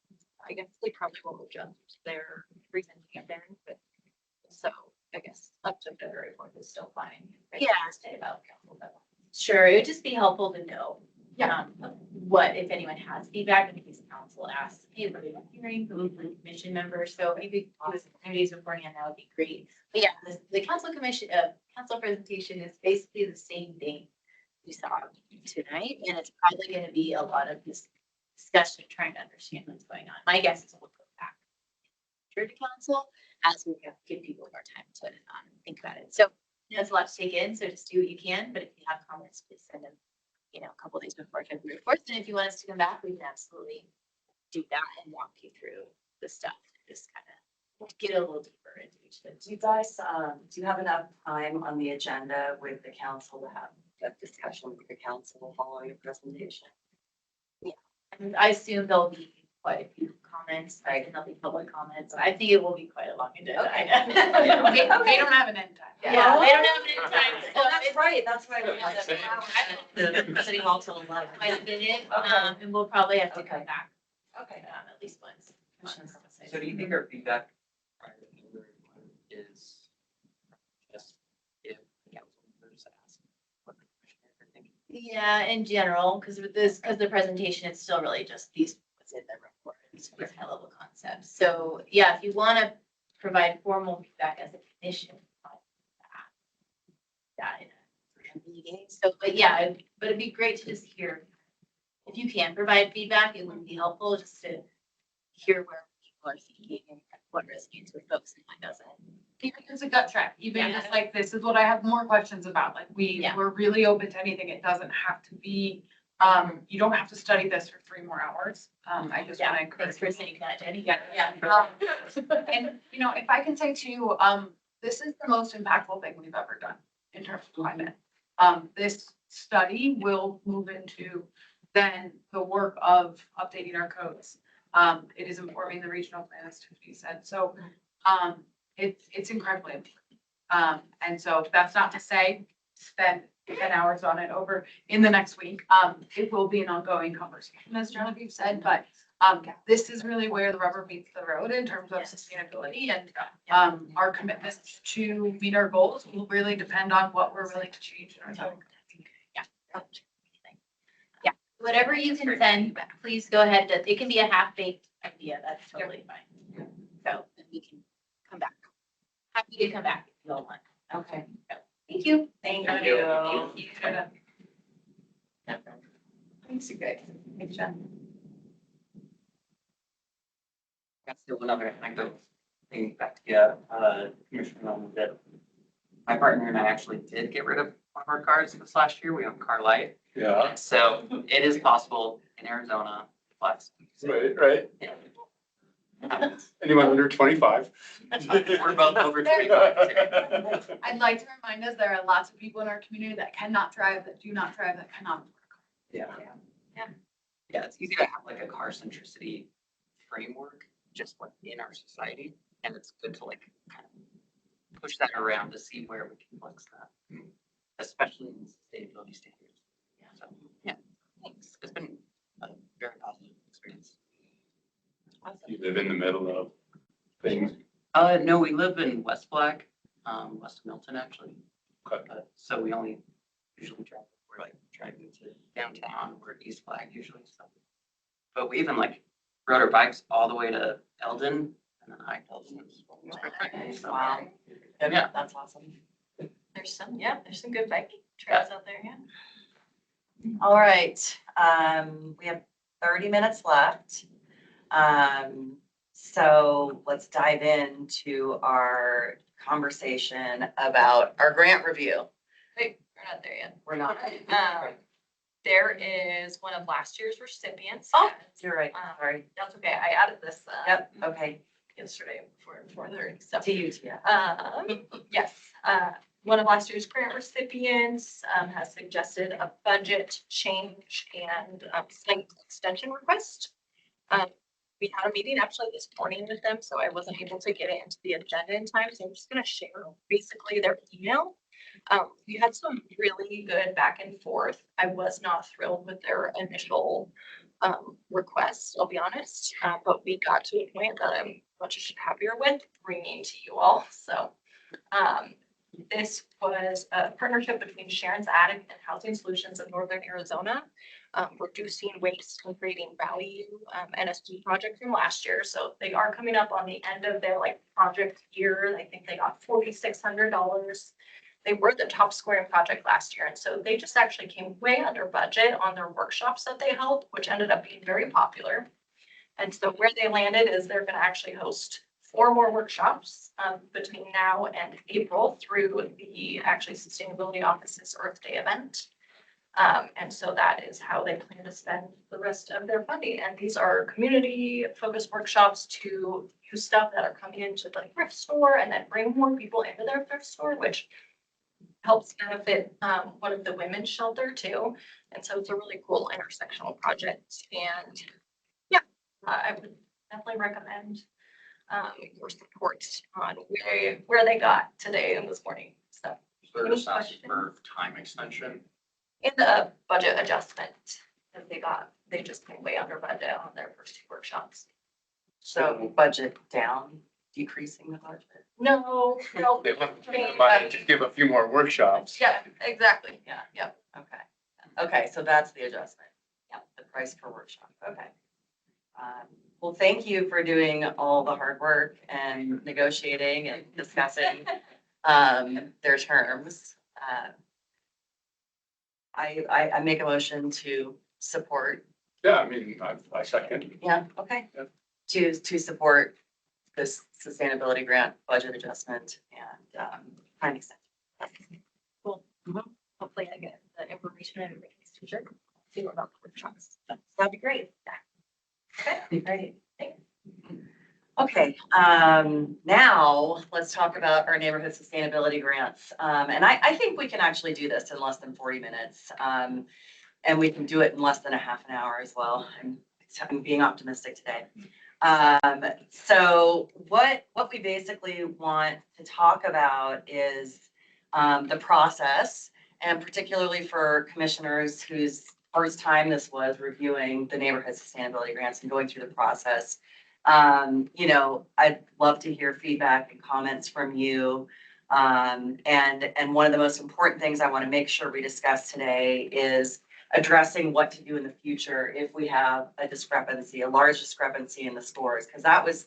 Speaker 10: I guess they probably won't adjust their presenting it then, but so I guess up to February 4th is still fine.
Speaker 9: Yeah.
Speaker 10: Stay about council level.
Speaker 9: Sure, it would just be helpful to know.
Speaker 10: Yeah.
Speaker 9: What, if anyone has feedback, in case council asks, hey, what are you hearing from the commission members? So maybe do some communities beforehand, that would be great. But yeah, the council commission, council presentation is basically the same thing we saw tonight, and it's probably gonna be a lot of this discussion, trying to understand what's going on. My guess is we'll go back to council as we give people more time to think about it. So there's a lot to take in, so just do what you can, but if you have comments, please send them, a couple days before February 4th. And if you want us to come back, we can absolutely do that and walk you through the stuff, just kind of get a little deeper into each of it.
Speaker 7: Do you guys, do you have enough time on the agenda with the council to have a discussion with the council following your presentation?
Speaker 9: And I assume there'll be quite a few comments, right, and there'll be public comments. I think it will be quite a long agenda.
Speaker 1: They don't have an end time.
Speaker 9: Yeah, they don't have any time. So
Speaker 7: Oh, that's
Speaker 9: it's
Speaker 7: right, that's right. We have the city hall till 11.
Speaker 9: quite a minute, and we'll probably have to come
Speaker 7: Okay.
Speaker 9: back,
Speaker 7: Okay.
Speaker 9: at least once.
Speaker 6: So do you think our feedback prior to February 1 is just if the council members ask what the commissioners are thinking?
Speaker 9: Yeah, in general, because the presentation, it's still really just what's in the report, these high level concepts. So, yeah, if you want to provide formal feedback as a commission, that in a meeting. So, but yeah, but it'd be great to just hear, if you can provide feedback, it would be helpful just to hear where people are thinking and what resonates with folks and what doesn't.
Speaker 1: Even if it's a gut check, even
Speaker 9: Yeah.
Speaker 1: just like, this is what I have more questions about, like,
Speaker 9: Yeah.
Speaker 1: we're really open to anything, it doesn't have to be, you don't have to study this for 3 more hours. I just want to encourage.
Speaker 9: Thanks for saying that, Jenny.
Speaker 1: Yeah. And, if I can say too, this is the most impactful thing we've ever done in terms of climate. This study will move into then the work of updating our codes. It is informing the regional plan, as Tiffany said, so, it's incredibly important. And so that's not to say spend 10 hours on it over in the next week. It will be an ongoing conversation, as Genevieve said, but this is really where the rubber meets the road in terms of sustainability, and our commitment to meet our goals will really depend on what we're willing to change in our zone.
Speaker 9: Yeah, whatever you can send, please go ahead. It can be a half-baked idea. That's totally fine. So then we can come back. Happy to come back if you all want.
Speaker 7: Okay.
Speaker 9: Thank you.
Speaker 7: Thank
Speaker 1: Thank
Speaker 7: you.
Speaker 1: you.
Speaker 9: Thanks, you guys. Thanks, John.
Speaker 6: That's still another anecdote thing back to you, Commissioner Melton, that my partner and I actually did get rid of one of our cars this last year. We own Car Light.
Speaker 3: Yeah,
Speaker 6: So it is possible in Arizona, Flagstaff.
Speaker 3: right.
Speaker 6: Yeah.
Speaker 3: Anyone under 25?
Speaker 6: We're both over 25.
Speaker 1: I'd like to remind us, there are lots of people in our community that cannot drive, that do not drive, that cannot afford a car.
Speaker 6: Yeah. Yeah, it's easy to have like a car centricity framework just like in our society. And it's good to like kind of push that around to see where we can flex that, especially in sustainability standards. So, yeah, thanks. It's been a very positive experience.
Speaker 3: You live in the middle of things.
Speaker 6: No, we live in West Flag, west of Milton, actually.
Speaker 3: Okay.
Speaker 6: So we only usually drive, we're like driving to downtown, we're at East Flag usually, so. But we even like rode our bikes all the way to Eldon and then hiked Eldon. So,
Speaker 7: Wow.
Speaker 6: Yeah.
Speaker 7: That's awesome.
Speaker 8: There's some good biking trails out there, yeah.
Speaker 7: All right, we have 30 minutes left. So let's dive into our conversation about our grant review.
Speaker 8: Wait, we're not there yet.
Speaker 7: We're not.
Speaker 8: There is one of last year's recipients.
Speaker 7: Oh, you're right, sorry.
Speaker 8: That's okay. I added this,
Speaker 7: Yep, okay,
Speaker 8: yesterday before 4:30, so.
Speaker 7: to you, Tia.
Speaker 8: Yes, one of last year's grant recipients has suggested a budget change and site extension request. We had a meeting actually this morning with them, so I wasn't able to get it into the agenda in time, so I'm just gonna share basically their email. We had some really good back and forth. I was not thrilled with their initial request, I'll be honest, but we got to a point that I'm much happier with bringing to you all. So this was a partnership between Sharon's Attic and Housing Solutions of Northern Arizona, reducing waste and creating value, NSD project from last year. So they are coming up on the end of their like project year. I think they got $4,600 they were the top scoring project last year. And so they just actually came way under budget on their workshops that they held, which ended up being very popular. And so where they landed is they're going to actually host 4 more workshops between now and April through the actually Sustainability Office's Earth Day event. And so that is how they plan to spend the rest of their funding. And these are community focused workshops to use stuff that are coming into the thrift store and then bring more people into their thrift store, which helps benefit one of the women's shelter too. And so it's a really cool intersectional project. And yeah, I would definitely recommend your support on where they got today and this morning. So
Speaker 4: Is there just asking for time extension?
Speaker 8: in the budget adjustment that they just came way under budget on their first 2 workshops.
Speaker 7: So budget down, decreasing the budget.
Speaker 8: No.
Speaker 3: They want to money to give a few more workshops.
Speaker 8: Yeah, exactly. Yeah.
Speaker 7: Okay, so that's the adjustment.
Speaker 8: Yeah.
Speaker 7: The price per workshop, okay. Well, thank you for doing all the hard work and negotiating and discussing their terms. I make a motion to support.
Speaker 3: Yeah, I mean, I second.
Speaker 7: Yeah, okay.
Speaker 3: Yep.
Speaker 7: To support this sustainability grant budget adjustment and time extension.
Speaker 10: Hopefully I get the information and make this teacher see more about the workshops.
Speaker 7: That'd be great. Okay, great. Okay, now let's talk about our neighborhood sustainability grants. And I think we can actually do this in less than 40 minutes. And we can do it in less than a half an hour as well. I'm being optimistic today. So what we basically want to talk about is the process, and particularly for commissioners whose first time this was reviewing the neighborhood sustainability grants and going through the process. You know, I'd love to hear feedback and comments from you. And one of the most important things I want to make sure we discuss today is addressing what to do in the future if we have a discrepancy, a large discrepancy in the scores, because that was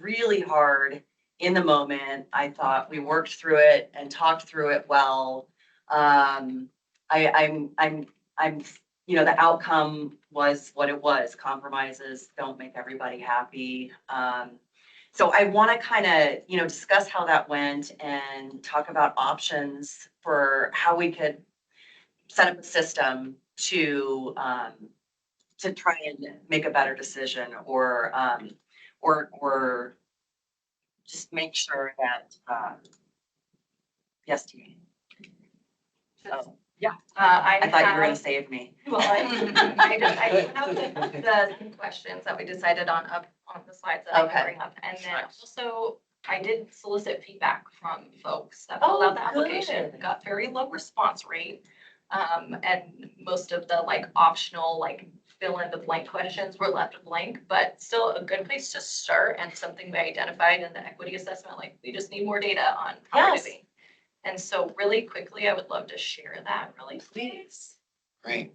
Speaker 7: really hard in the moment. I thought we worked through it and talked through it well. I'm you know, the outcome was what it was. Compromises don't make everybody happy. So I want to kind of, you know, discuss how that went and talk about options for how we could set up a system to try and make a better decision or just make sure that, yes, Tina. Oh, I thought you were gonna save me.
Speaker 8: Well, I have the questions that we decided on up on the slides that I
Speaker 7: Okay.
Speaker 8: can bring up. And then
Speaker 4: Nice.
Speaker 8: also I did solicit feedback from folks that filled out the application,
Speaker 7: good.
Speaker 8: got very low response rate. And most of the like optional, like fill in the blank questions were left blank, but still a good place to start and something we identified in the equity assessment, like we just need more data on how we're
Speaker 7: Yes.
Speaker 8: doing. And so really quickly, I would love to share that really please.
Speaker 7: Great.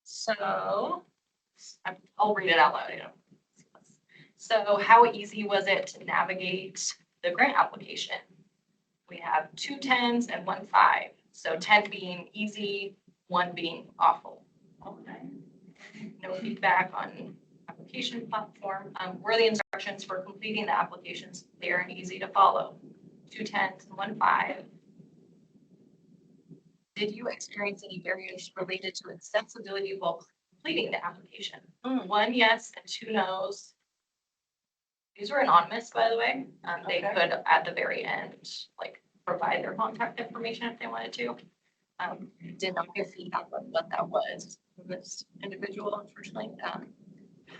Speaker 8: So I'll read it out loud. You know. So how easy was it to navigate the grant application? We have 2 10s and 1 5. So 10 being easy, 1 being awful. Okay. No feedback on application platform. Were the instructions for completing the applications clear and easy to follow? 2 10s and 1 5. Did you experience any barriers related to accessibility while completing the application? 1 yes and 2 no's. These were anonymous, by the way. They
Speaker 7: Okay.
Speaker 8: could, at the very end, like provide their contact information if they wanted to. Did not get feedback on what that was from this individual, unfortunately.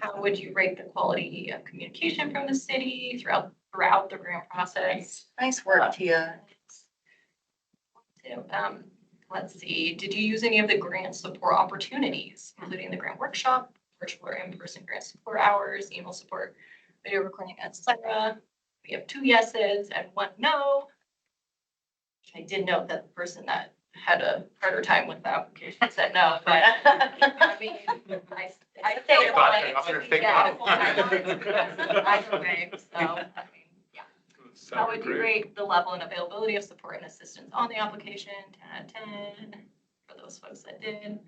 Speaker 8: How would you rate the quality of communication from the city throughout the grant process?
Speaker 7: Nice work, Tia.
Speaker 8: Let's see, did you use any of the grant support opportunities, including the grant workshop, virtual or in-person grant support hours, email support, video recording, etc.? We have 2 yeses and 1 no. I did note that the person that had a harder time with the application, said no, but I mean, I
Speaker 7: Say
Speaker 8: still
Speaker 7: it
Speaker 8: want
Speaker 7: about
Speaker 8: it
Speaker 3: it. I'm
Speaker 8: to
Speaker 3: gonna
Speaker 8: be
Speaker 3: think
Speaker 8: yeah,
Speaker 3: about it.
Speaker 8: I want it to be either way, so, I mean, yeah. How would you
Speaker 3: Great.
Speaker 8: rate the level and availability of support and assistance on the application? 10 out of 10 for those folks that did.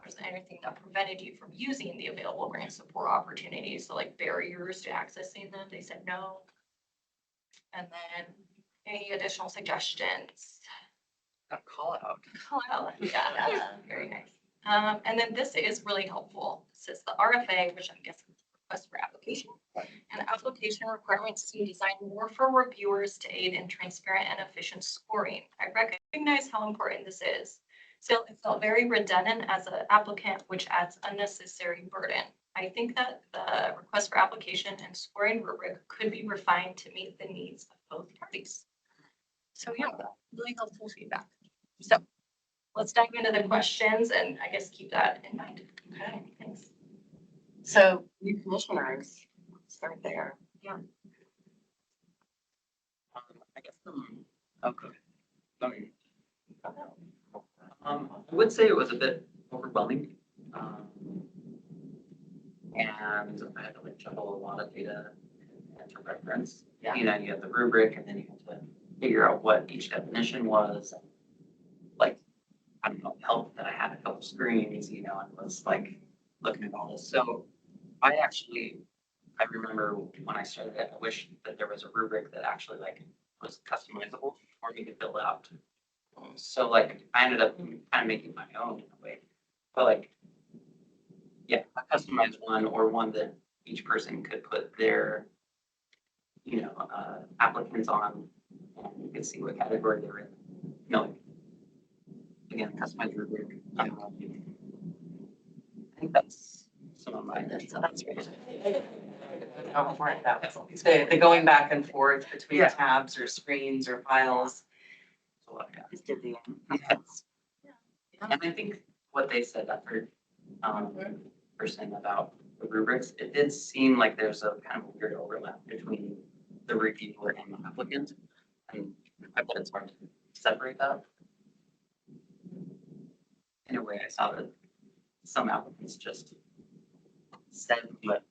Speaker 8: Was there anything that prevented you from using the available grant support opportunities? So like barriers to accessing them, they said no. And then any additional suggestions?
Speaker 6: A call out.
Speaker 8: Call out, yeah, that's very nice. And then this is really helpful. This is the RFA, which I'm guessing is request for application. And application requirements to be designed more for reviewers to aid in transparent and efficient scoring. I recognize how important this is. Still, it felt very redundant as an applicant, which adds unnecessary burden. I think that the request for application and scoring rubric could be refined to meet the needs of both parties. So yeah, really helpful feedback. So let's dive into the questions and I guess keep that in mind. Okay, thanks.
Speaker 7: So new commissioners, start there.
Speaker 6: I guess, okay. Let me. I would say it was a bit overwhelming. And I had to like juggle a lot of data and to reference.
Speaker 7: Yeah.
Speaker 6: You know, you have the rubric and then you have to figure out what each definition was. Like, I don't know, help that I had a couple screens, you know, and was like looking at all this. So I remember when I started it, I wish that there was a rubric that actually like was customizable for me to fill out. So like I ended up kind of making my own in a way, but like, yeah, a customized one or one that each person could put their, you know, applicants on, and you could see what category they're in. You know, like, again, customized rubric. I think that's some of my.
Speaker 7: That's how important that was. The going back and forth between
Speaker 6: Yeah.
Speaker 7: tabs or screens or files.
Speaker 6: Just did the. Yes. And I think what they said that first thing about the rubrics, it did seem like there's a kind of weird overlap between the reviewer and the applicant. And I bet it's hard to separate that. In a way, I saw that some applicants just said what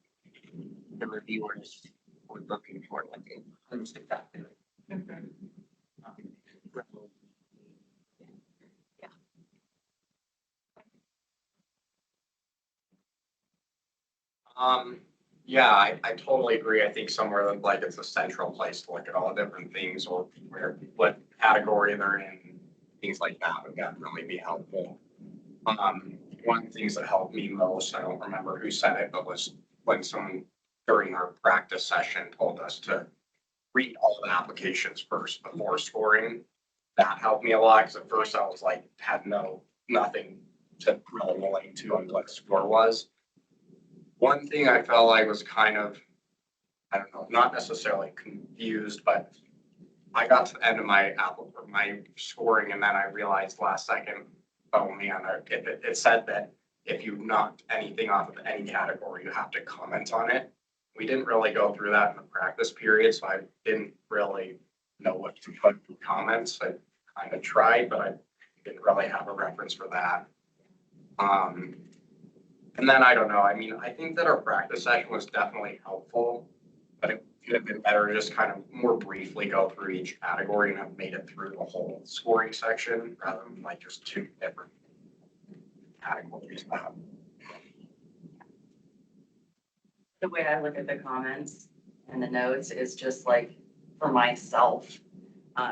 Speaker 6: the reviewers were looking for, like they almost exactly.
Speaker 4: Yeah, I totally agree. I think somewhere that like it's a central place to look at all the different things or where, what category they're in, things like that would definitely be helpful. One of the things that helped me most, I don't remember who said it, but was when someone during our practice session told us to read all the applications first before scoring. That helped me a lot, because at first I was like, had nothing to really relate to on what the score was. One thing I felt like was kind of, I don't know, not necessarily confused, but I got to the end of my scoring and then I realized last second, oh man, it said that if you knocked anything off of any category, you have to comment on it. We didn't really go through that in the practice period, so I didn't really know what to put in comments. I kind of tried, but I didn't really have a reference for that. And then I don't know, I mean, I think that our practice session was definitely helpful, but it could have been better to just kind of more briefly go through each category and have made it through the whole scoring section rather than like just two different categories.
Speaker 7: The way I look at the comments and the notes is just like for myself,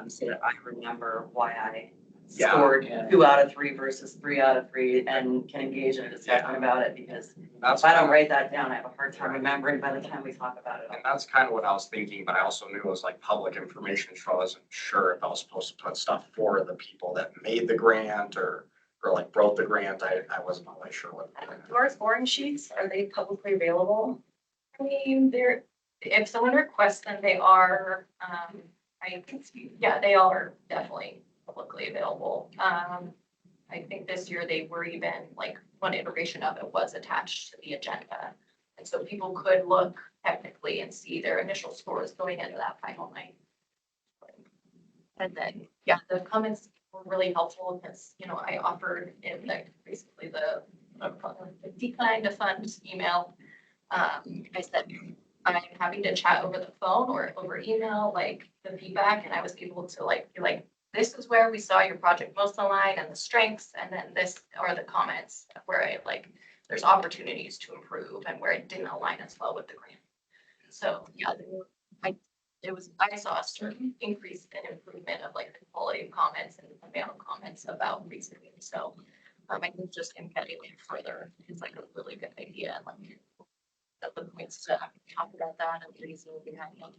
Speaker 7: so that I remember why I
Speaker 4: Yeah.
Speaker 7: scored
Speaker 6: Yeah.
Speaker 7: 2 out of 3 versus 3 out of 3 and can engage in a discussion about it, because
Speaker 4: That's
Speaker 7: if I
Speaker 4: kind
Speaker 7: don't
Speaker 4: of,
Speaker 7: write that down, I have a hard time remembering by the time we talk about it.
Speaker 4: and that's kind of what I was thinking, but I also knew it was like public information, so I wasn't sure if I was supposed to put stuff for the people that made the grant or like wrote the grant. I wasn't really sure what.
Speaker 7: Your scoring sheets, are they publicly available?
Speaker 8: I mean, if someone requests them, they are, they are definitely publicly available. I think this year they were even, like, one iteration of it was attached to the agenda. And so people could look technically and see their initial scores going into that final night. And then, yeah, the comments were
Speaker 10: were really helpful because, you know, I offered in the, basically the decline to fund email. I said, I'm happy to chat over the phone or over email, like the feedback, and I was able to like, be like, this is where we saw your project most align and the strengths, and then this are the comments where I like, there's opportunities to improve and where it didn't align as well with the grant. So, yeah, I saw a certain increase in improvement of like the quality of comments and the amount of comments about reasoning. So, I think just embedding it further is like a really good idea, and like the points to talk about that and the reasoning behind it.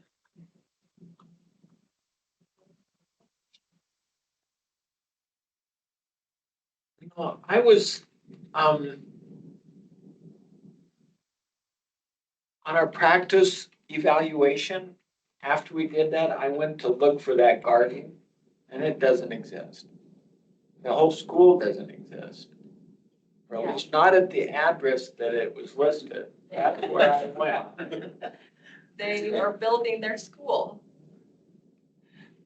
Speaker 11: I was, on our practice evaluation, after we did that, I went to look for that garden and it doesn't exist. The whole school doesn't exist. Or at least not at the address that it was listed. That's where I went.
Speaker 10: They are building their school.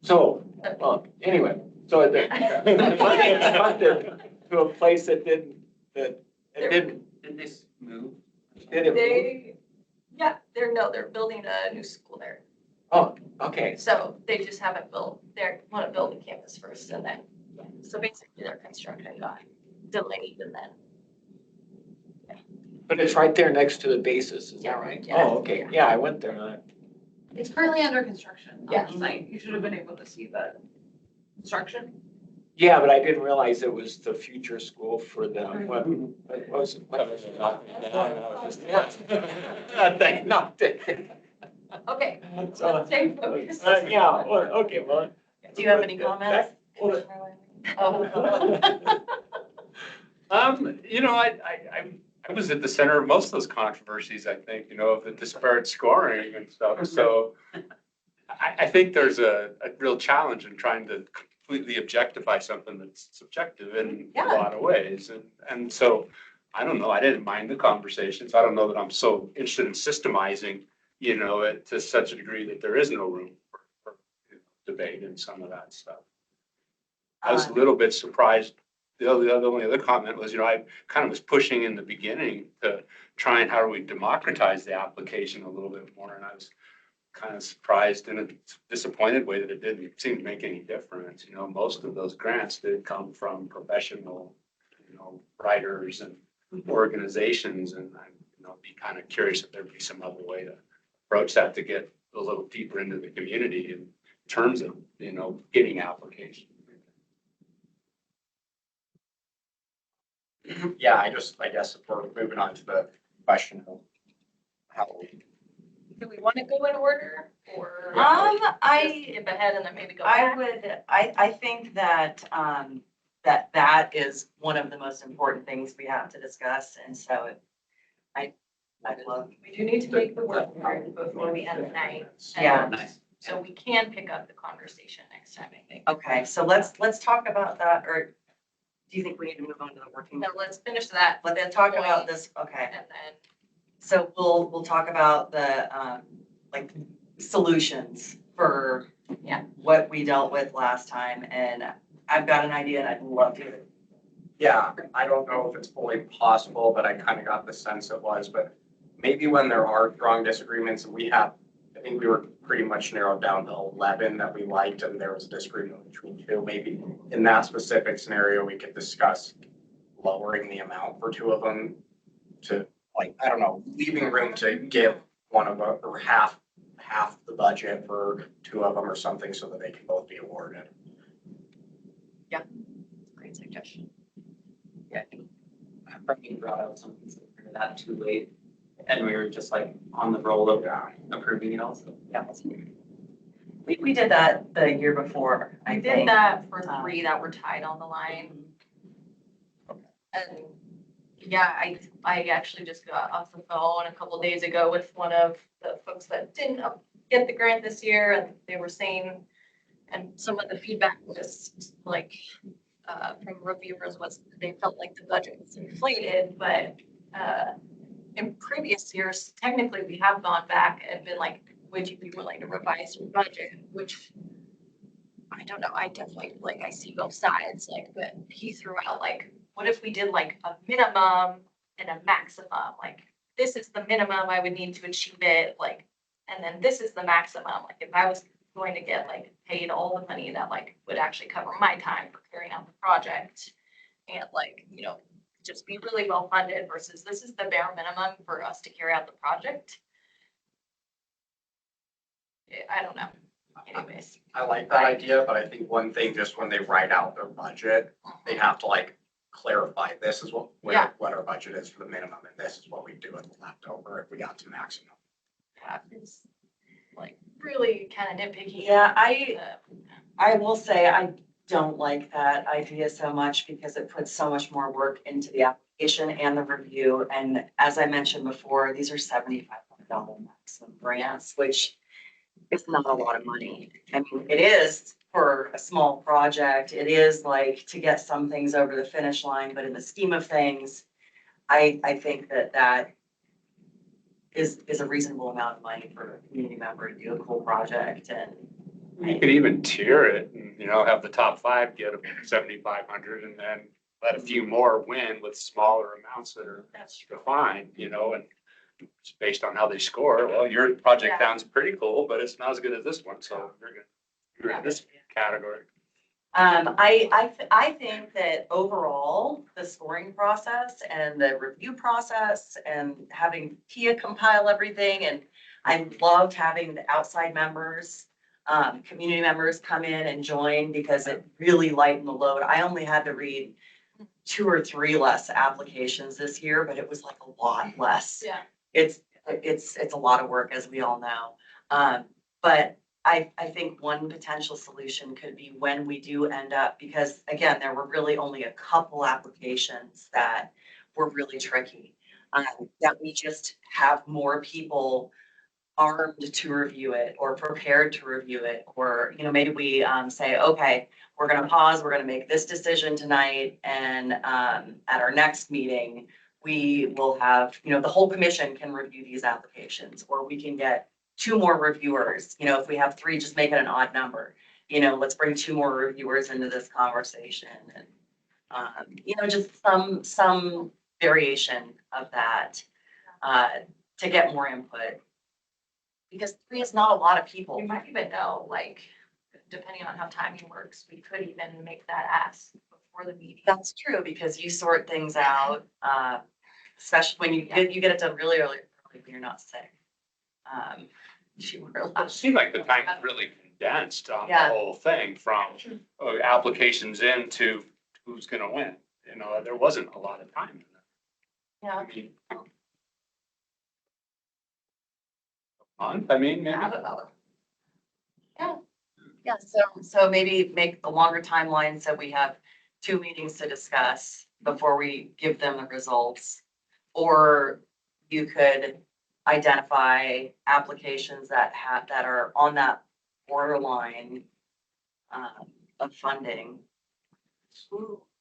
Speaker 11: So, anyway, so it funded to a place that didn't, that it didn't,
Speaker 6: Did they move?
Speaker 11: did it move?
Speaker 10: They're building a new school there.
Speaker 11: Oh, okay.
Speaker 10: So they just haven't built, they want to build the campus first and then, so basically their construction got delayed and then.
Speaker 11: But it's right there next to the basis, is that right?
Speaker 10: Yeah.
Speaker 11: Oh, okay, yeah, I went there.
Speaker 1: It's currently under construction on
Speaker 10: Yeah.
Speaker 1: the site. You should have been able to see the construction.
Speaker 11: Yeah, but I didn't realize it was the future school for the, what was it? What was it?
Speaker 10: Okay,
Speaker 11: So,
Speaker 10: let's stay focused.
Speaker 11: yeah, well, okay, well.
Speaker 2: Do you have any comments?
Speaker 3: You know, I was at the center of most of those controversies, I think, you know, of the disparate scoring and stuff. So I think there's a real challenge in trying to completely objectify something that's subjective in a lot of ways. And so, I don't know, I didn't mind the conversations. I don't know that I'm so interested in systemizing, you know, it to such a degree that there is no room for you know, debate and some of that stuff. I was a little bit surprised. The only other comment was, you know, I kind of was pushing in the beginning to try and how do we democratize the application a little bit more. And I was kind of surprised in a disappointed way that it didn't seem to make any difference. You know, most of those grants did come from professional, you know, writers and organizations. And I'd, you know, be kind of curious if there'd be some other way to approach that to get a little deeper into the community in terms of, you know, getting applications.
Speaker 4: Yeah, I guess if we're moving on to the question of how we.
Speaker 10: Do we want to go in order or?
Speaker 2: I
Speaker 10: Skip ahead and then maybe go
Speaker 2: I
Speaker 10: back?
Speaker 2: would, I think that, that is one of the most important things we have to discuss, and so I'd love.
Speaker 10: We do need to make the work part before we end the night.
Speaker 2: Yeah.
Speaker 6: Nice.
Speaker 10: So we can pick up the conversation next time, I think.
Speaker 2: Okay, so let's talk about that, or do you think we need to move on to the working?
Speaker 10: No, let's finish that
Speaker 2: Let's talk about this, okay.
Speaker 10: and then.
Speaker 2: So we'll talk about the, like, solutions for what we dealt with last time, and I've got an idea and I'd love to.
Speaker 4: Yeah, I don't know if it's fully possible, but I kind of got the sense it was, but maybe when there are strong disagreements, and we have, I think we were pretty much narrowed down to 11 that we liked, and there was a disagreement between 2. Maybe in that specific scenario, we could discuss lowering the amount for 2 of them to, like, I don't know, leaving room to give one of them, or half the budget for 2 of them or something so that they can both be awarded.
Speaker 10: Great suggestion.
Speaker 6: Yeah, I think Frankie brought out something similar to that too late. And we were just like on the roll of approving it also. Yeah.
Speaker 2: We did that the year before, I
Speaker 10: I
Speaker 2: think.
Speaker 10: did that for 3 that were tied on the line. And yeah, I actually just got off the phone a couple days ago with one of the folks that didn't get the grant this year, and they were saying, and some of the feedback was like, from reviewers was they felt like the budget was inflated, but in previous years, technically we have gone back and been like, would you be willing to revise your budget? Which I don't know, I definitely, like, I see both sides, like, but he threw out like, what if we did like a minimum and a maximum, like, this is the minimum I would need to achieve it, like, and then this is the maximum, like, if I was going to get like paid all the money that like would actually cover my time for carrying out the project. And like, you know, just be really well funded versus this is the bare minimum for us to carry out the project. I don't know, anyways.
Speaker 4: I like that idea, but I think one thing, just when they write out their budget, they have to like clarify, this is what,
Speaker 10: Yeah.
Speaker 4: what our budget is for the minimum, and this is what we do with the leftover if we got to maximum.
Speaker 10: Yeah, it's like really kind of nitpicky.
Speaker 7: Yeah, I will say I don't like that idea so much because it puts so much more work into the application and the review. And as I mentioned before, these are $7,500 maximum grants, which is not a lot of money. I mean, it is for a small project. It is like to get some things over the finish line, but in the scheme of things, I think that is a reasonable amount of money for a community member to do a cool project and.
Speaker 3: You could even tier it and, you know, have the top 5 get 7,500 and then let a few more win with smaller amounts that are defined, you know, and it's based on how they score. Well, your project
Speaker 10: Yeah.
Speaker 3: sounds pretty cool, but it's not as good as this one, so you're in this category.
Speaker 7: I think that overall, the scoring process and the review process and having Tia compile everything, and I loved having the outside members, community members come in and join because it really lightened the load. I only had to read 2 or 3 less applications this year, but it was like a lot less.
Speaker 10: Yeah.
Speaker 7: It's a lot of work, as we all know. But I think one potential solution could be when we do end up, because again, there were really only a couple applications that were really tricky. That we just have more people armed to review it or prepared to review it, or, you know, maybe we say, okay, we're gonna pause, we're gonna make this decision tonight, and at our next meeting, we will have, you know, the whole commission can review these applications, or we can get 2 more reviewers. You know, if we have 3, just make it an odd number. You know, let's bring 2 more reviewers into this conversation, and you know, just some variation of that to get more input. Because 3 is not a lot of people.
Speaker 10: You might even know, like, depending on how timing works, we could even make that ask before the meeting.
Speaker 7: That's true, because you sort things out, especially when you get it done really early when you're not sick.
Speaker 3: It seemed like the time was really condensed on the
Speaker 7: Yeah.
Speaker 3: whole thing from applications in to who's gonna win. You know, there wasn't a lot of time in that.
Speaker 7: Yeah.
Speaker 3: I mean, a month, I mean, maybe.
Speaker 10: I don't know.
Speaker 7: Yeah, so maybe make a longer timeline so we have 2 meetings to discuss before we give them the results. Or you could identify applications that are on that borderline of funding.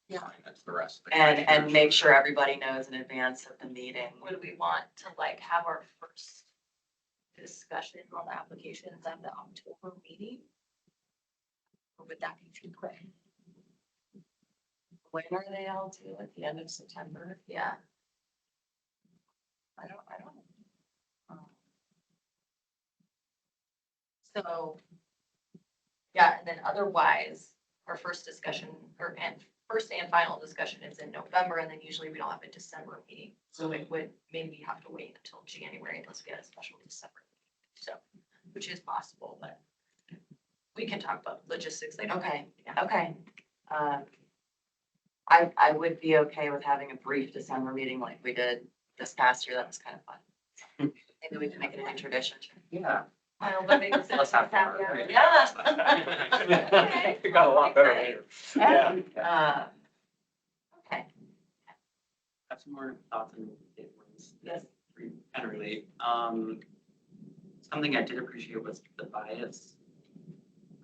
Speaker 10: Yeah.
Speaker 4: That's the rest. of the
Speaker 7: And
Speaker 4: questions.
Speaker 7: make sure everybody knows in advance of the meeting.
Speaker 10: Would we want to like have our first discussion on the applications at the October meeting? Or would that be too quick?
Speaker 7: When are they all due? At the end of September?
Speaker 10: Yeah.
Speaker 7: I don't know.
Speaker 10: So, yeah, and then otherwise, our first discussion and first and final discussion is in November, and then usually we don't have a December meeting. So it would maybe have to wait until January unless we had a special December. So, which is possible, but we can talk about logistics later.
Speaker 7: Okay,
Speaker 10: Yeah.
Speaker 7: okay. I would be okay with having a brief December meeting like we did this past year. That was kind of fun. Maybe we can make it a new tradition.
Speaker 4: Yeah.
Speaker 10: Well, but maybe it's
Speaker 4: Let's have
Speaker 10: happy
Speaker 4: fun.
Speaker 10: hour.
Speaker 7: Yeah.
Speaker 3: It got a lot better later. Yeah.
Speaker 7: Okay.
Speaker 6: Have some more thoughts and ones
Speaker 7: Yes.
Speaker 6: that kind of relate. Something I did appreciate was the bias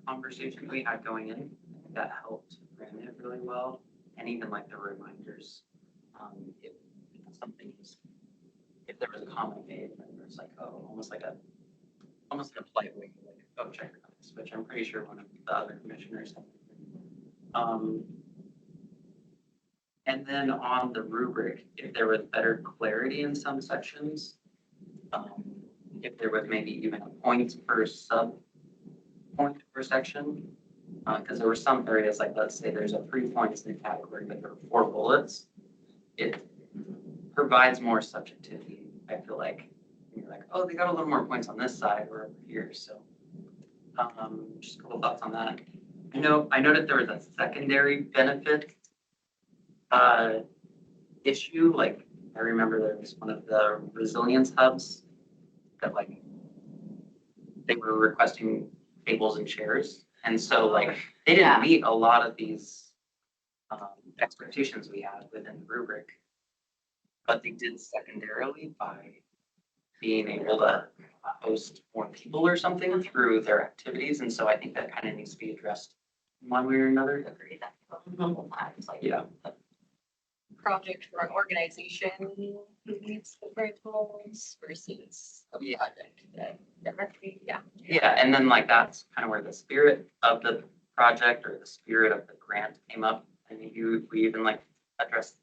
Speaker 6: conversation we had going in. That helped frame it really well. And even like the reminders, if something is, if there was a comment made, then there's like, oh, almost like a polite way, like, oh, check your comments. rubrics, which I'm pretty sure one of the other commissioners. Um, and then on the rubric, if there was better clarity in some sections, if there was maybe even a point per sub point per section, because there were some areas, like let's say there's a 3 points in the category, but there are 4 bullets. It provides more subjectivity, I feel like. You're like, oh, they got a little more points on this side or over here, so. Just a couple thoughts on that. I noted there was a secondary benefit issue, like I remember there was one of the resilience hubs that like they were requesting tables and chairs. And so like they didn't meet a lot of these expectations we had within the rubric. But they did secondarily by being able to host more people or something through their activities. And so I think that kind of needs to be addressed one way or another.
Speaker 10: Agree that multiple times, like
Speaker 6: Yeah.
Speaker 10: a project for an organization who needs different goals versus a
Speaker 6: Yeah.
Speaker 10: project that, yeah.
Speaker 6: Yeah, and then like that's kind of where the spirit of the project or the spirit of the grant came up. And we even like addressed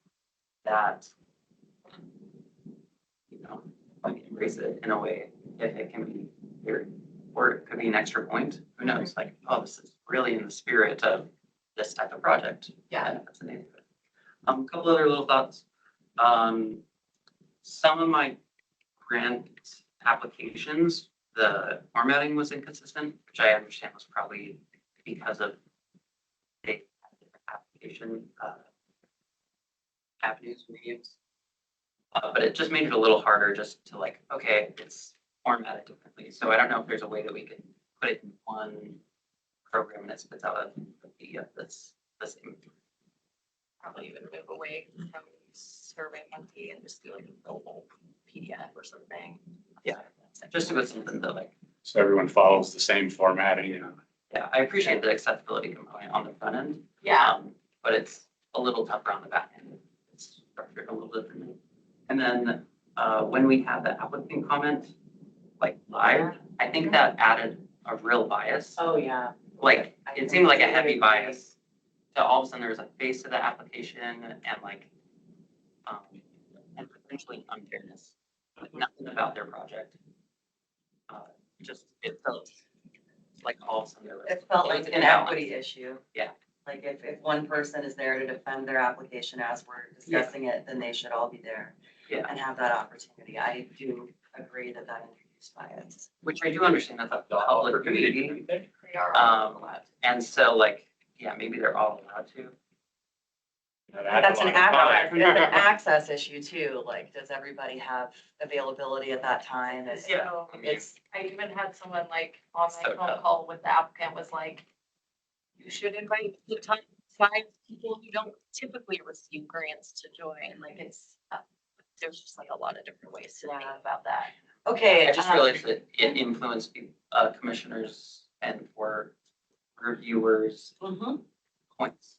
Speaker 6: that, like embrace it in a way if it can be here, or it could be an extra point. Who knows? Like, oh, this is really in the spirit of this type of project.
Speaker 10: Yeah.
Speaker 6: And that's the name of it. A couple other little thoughts. Some of my grant applications, the formatting was inconsistent, which I understand was probably because of they had different application avenues, mediums. But it just made it a little harder just to like, okay, it's formatted differently. So I don't know if there's a way that we could put it in one program and it spits out a PDF that's the same.
Speaker 10: Probably even move away from Survey Monkey and just do like a global PDF or something.
Speaker 6: Yeah. Just to put something that like,
Speaker 3: So everyone follows the same formatting, you know.
Speaker 6: yeah, I appreciate the accessibility component on the front end.
Speaker 10: Yeah.
Speaker 6: But it's a little tougher on the back end. It's structured a little differently. And then when we had the applicant comment, like live, I think that added a real bias.
Speaker 7: Oh, yeah.
Speaker 6: Like, it seemed like a heavy bias. So all of a sudden there was a face to the application and like, and potentially unfairness, like nothing about their project. Just, it felt like all of a sudden there was.
Speaker 7: It felt
Speaker 6: it was
Speaker 7: like an
Speaker 6: imbalance.
Speaker 7: equity issue.
Speaker 6: Yeah.
Speaker 7: Like if one person is there to defend their application as we're discussing it, then they should all be there
Speaker 6: Yeah,
Speaker 7: and have that opportunity. I do agree that that introduced bias.
Speaker 6: which I do understand that's a public community.
Speaker 10: They are all allowed.
Speaker 6: And so like, yeah, maybe they're all allowed to.
Speaker 7: That's an access issue too. Like, does everybody have availability at that time?
Speaker 10: So
Speaker 7: It's,
Speaker 10: I even had someone like on my
Speaker 6: So
Speaker 10: phone
Speaker 6: tough.
Speaker 10: call with the applicant was like, you should invite the top 5 people who don't typically receive grants to join. Like it's, there's just like a lot of different ways to think about that.
Speaker 7: okay.
Speaker 6: I just realized that it influenced commissioners and for reviewers'
Speaker 7: Mhm.
Speaker 6: points.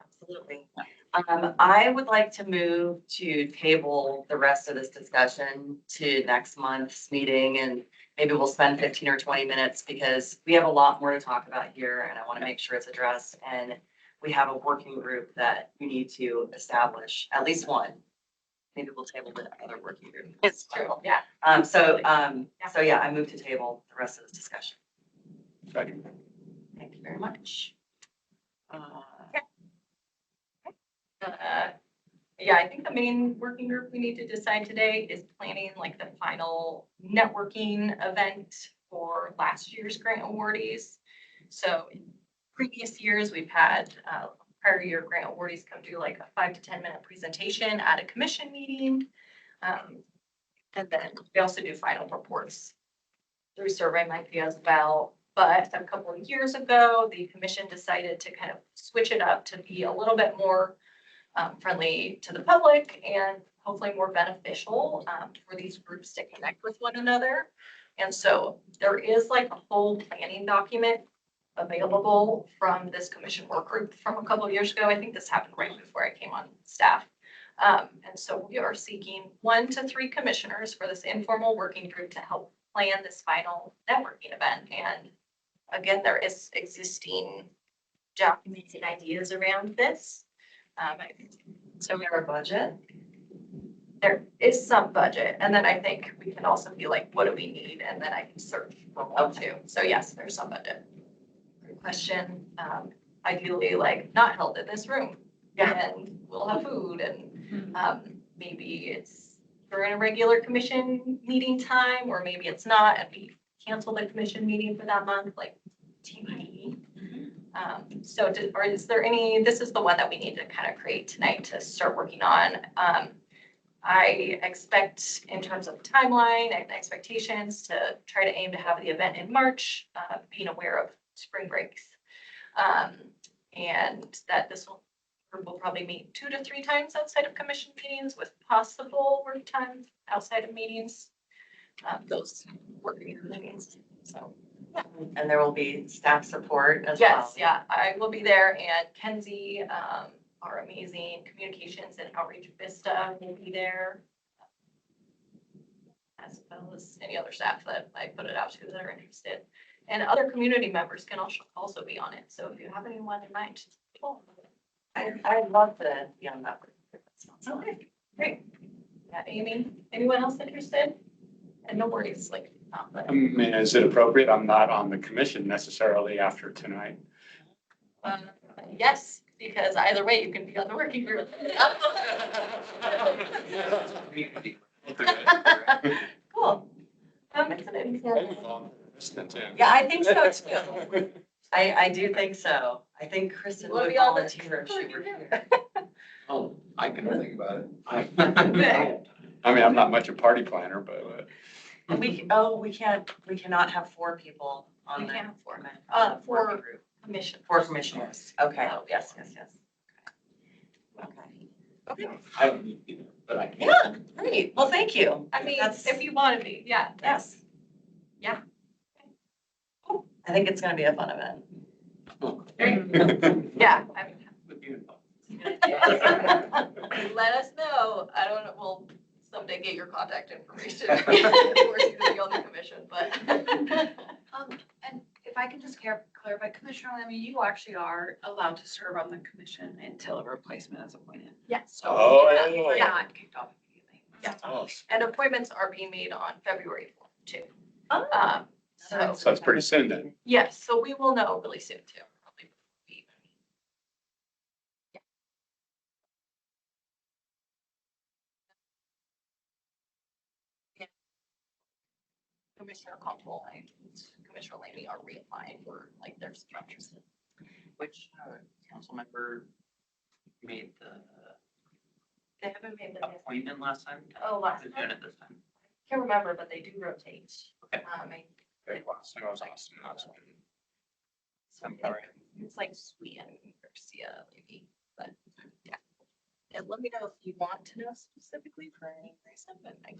Speaker 7: Absolutely. I would like to move to table the rest of this discussion to next month's meeting, and maybe we'll spend 15 or 20 minutes because we have a lot more to talk about here and I want to make sure it's addressed. And we have a working group that we need to establish, at least one. Maybe we'll table the other working group.
Speaker 10: It's true, yeah.
Speaker 7: So yeah, I move to table the rest of this discussion.
Speaker 3: Second.
Speaker 7: Thank you very much.
Speaker 10: Yeah, I think the main working group we need to decide today is planning like the final networking event for last year's grant awardees. So in previous years, we've had prior year grant awardees come do like a 5 to 10 minute presentation at a commission meeting. And then we also do final reports through SurveyMonkey as well. But a couple of years ago, the commission decided to kind of switch it up to be a little bit more friendly to the public and hopefully more beneficial for these groups to connect with one another. And so there is like a whole planning document available from this commission work group from a couple of years ago. I think this happened right before I came on staff. And so we are seeking 1 to 3 commissioners for this informal working group to help
Speaker 8: plan this final networking event. And again, there is existing documented ideas around this. So
Speaker 7: Our budget,
Speaker 8: there is some budget, and then I think we can also be like, what do we need? And then I can search for more too. So yes, there's some budget. Good question. Ideally, like not held in this room. And we'll have food and maybe it's during a regular commission meeting time, or maybe it's not, and we cancel the commission meeting for that month, like TBD. So is there any, this is the one that we need to kind of create tonight to start working on. I expect in terms of timeline and expectations to try to aim to have the event in March, being aware of spring breaks. And that this will probably meet 2 to 3 times outside of commission meetings with possible work time outside of meetings. Those working meetings, so.
Speaker 7: and there will be staff support as well.
Speaker 8: Yes, yeah, I will be there, and Kenzie, our amazing communications and outreach Vista will be there. As well as any other staff that I put it out to that are interested. And other community members can also be on it, so if you have anyone in mind, just call.
Speaker 7: I'd love to be on that.
Speaker 8: Okay, great. Yeah, Amy, anyone else interested? And no worries, like, not, but.
Speaker 3: I mean, is it appropriate? I'm not on the commission necessarily after tonight.
Speaker 8: Yes, because either way, you can be on the working group. Cool.
Speaker 7: Yeah, I think so too. I do think so. I think Kristen
Speaker 8: Wanna
Speaker 7: would
Speaker 8: be on the
Speaker 7: volunteer if she were here.
Speaker 11: Oh, I can think about it.
Speaker 3: I mean, I'm not much a party planner, but
Speaker 7: And we cannot have 4 people on
Speaker 8: We
Speaker 7: the.
Speaker 8: can't have 4.
Speaker 7: working
Speaker 8: For
Speaker 7: group.
Speaker 8: commission.
Speaker 7: 4 commissioners. Okay,
Speaker 8: Oh,
Speaker 7: yes. Okay.
Speaker 11: I don't need either, but I can.
Speaker 7: Yeah, great. Well, thank you.
Speaker 8: I mean,
Speaker 7: That's-
Speaker 8: if you want to be, yeah.
Speaker 7: Yes.
Speaker 8: Yeah.
Speaker 7: I think it's gonna be a fun event.
Speaker 8: Yeah, I mean,
Speaker 11: With you.
Speaker 8: let us know. I don't know, we'll someday get your contact information. Of course, you're gonna be on the commission, but.
Speaker 1: And if I can just clarify, Commissioner Lemmy, you actually are allowed to serve on the commission until a replacement is appointed.
Speaker 8: Yes.
Speaker 1: So
Speaker 3: Oh.
Speaker 1: we're not kicked off immediately.
Speaker 8: Yeah.
Speaker 3: Oh,
Speaker 8: And appointments are being made on February 4th too.
Speaker 7: Oh.
Speaker 8: So,
Speaker 3: so that's pretty soon then.
Speaker 8: yes, so we will know really soon too. Probably before we even meet. Yeah. Commissioner Control and Commissioner Lamy are reapplying for like their structures.
Speaker 6: Which council member made the
Speaker 8: They haven't made the,
Speaker 6: appointment last time?
Speaker 8: Oh, last
Speaker 6: Who's
Speaker 8: time?
Speaker 6: doing it this time?
Speaker 8: can't remember, but they do rotate.
Speaker 6: Okay.
Speaker 3: Very well. So I was Austin, Austin.
Speaker 8: It's like Sweet and Garcia, maybe, but yeah. And let me know if you want to know specifically for any reason, but I.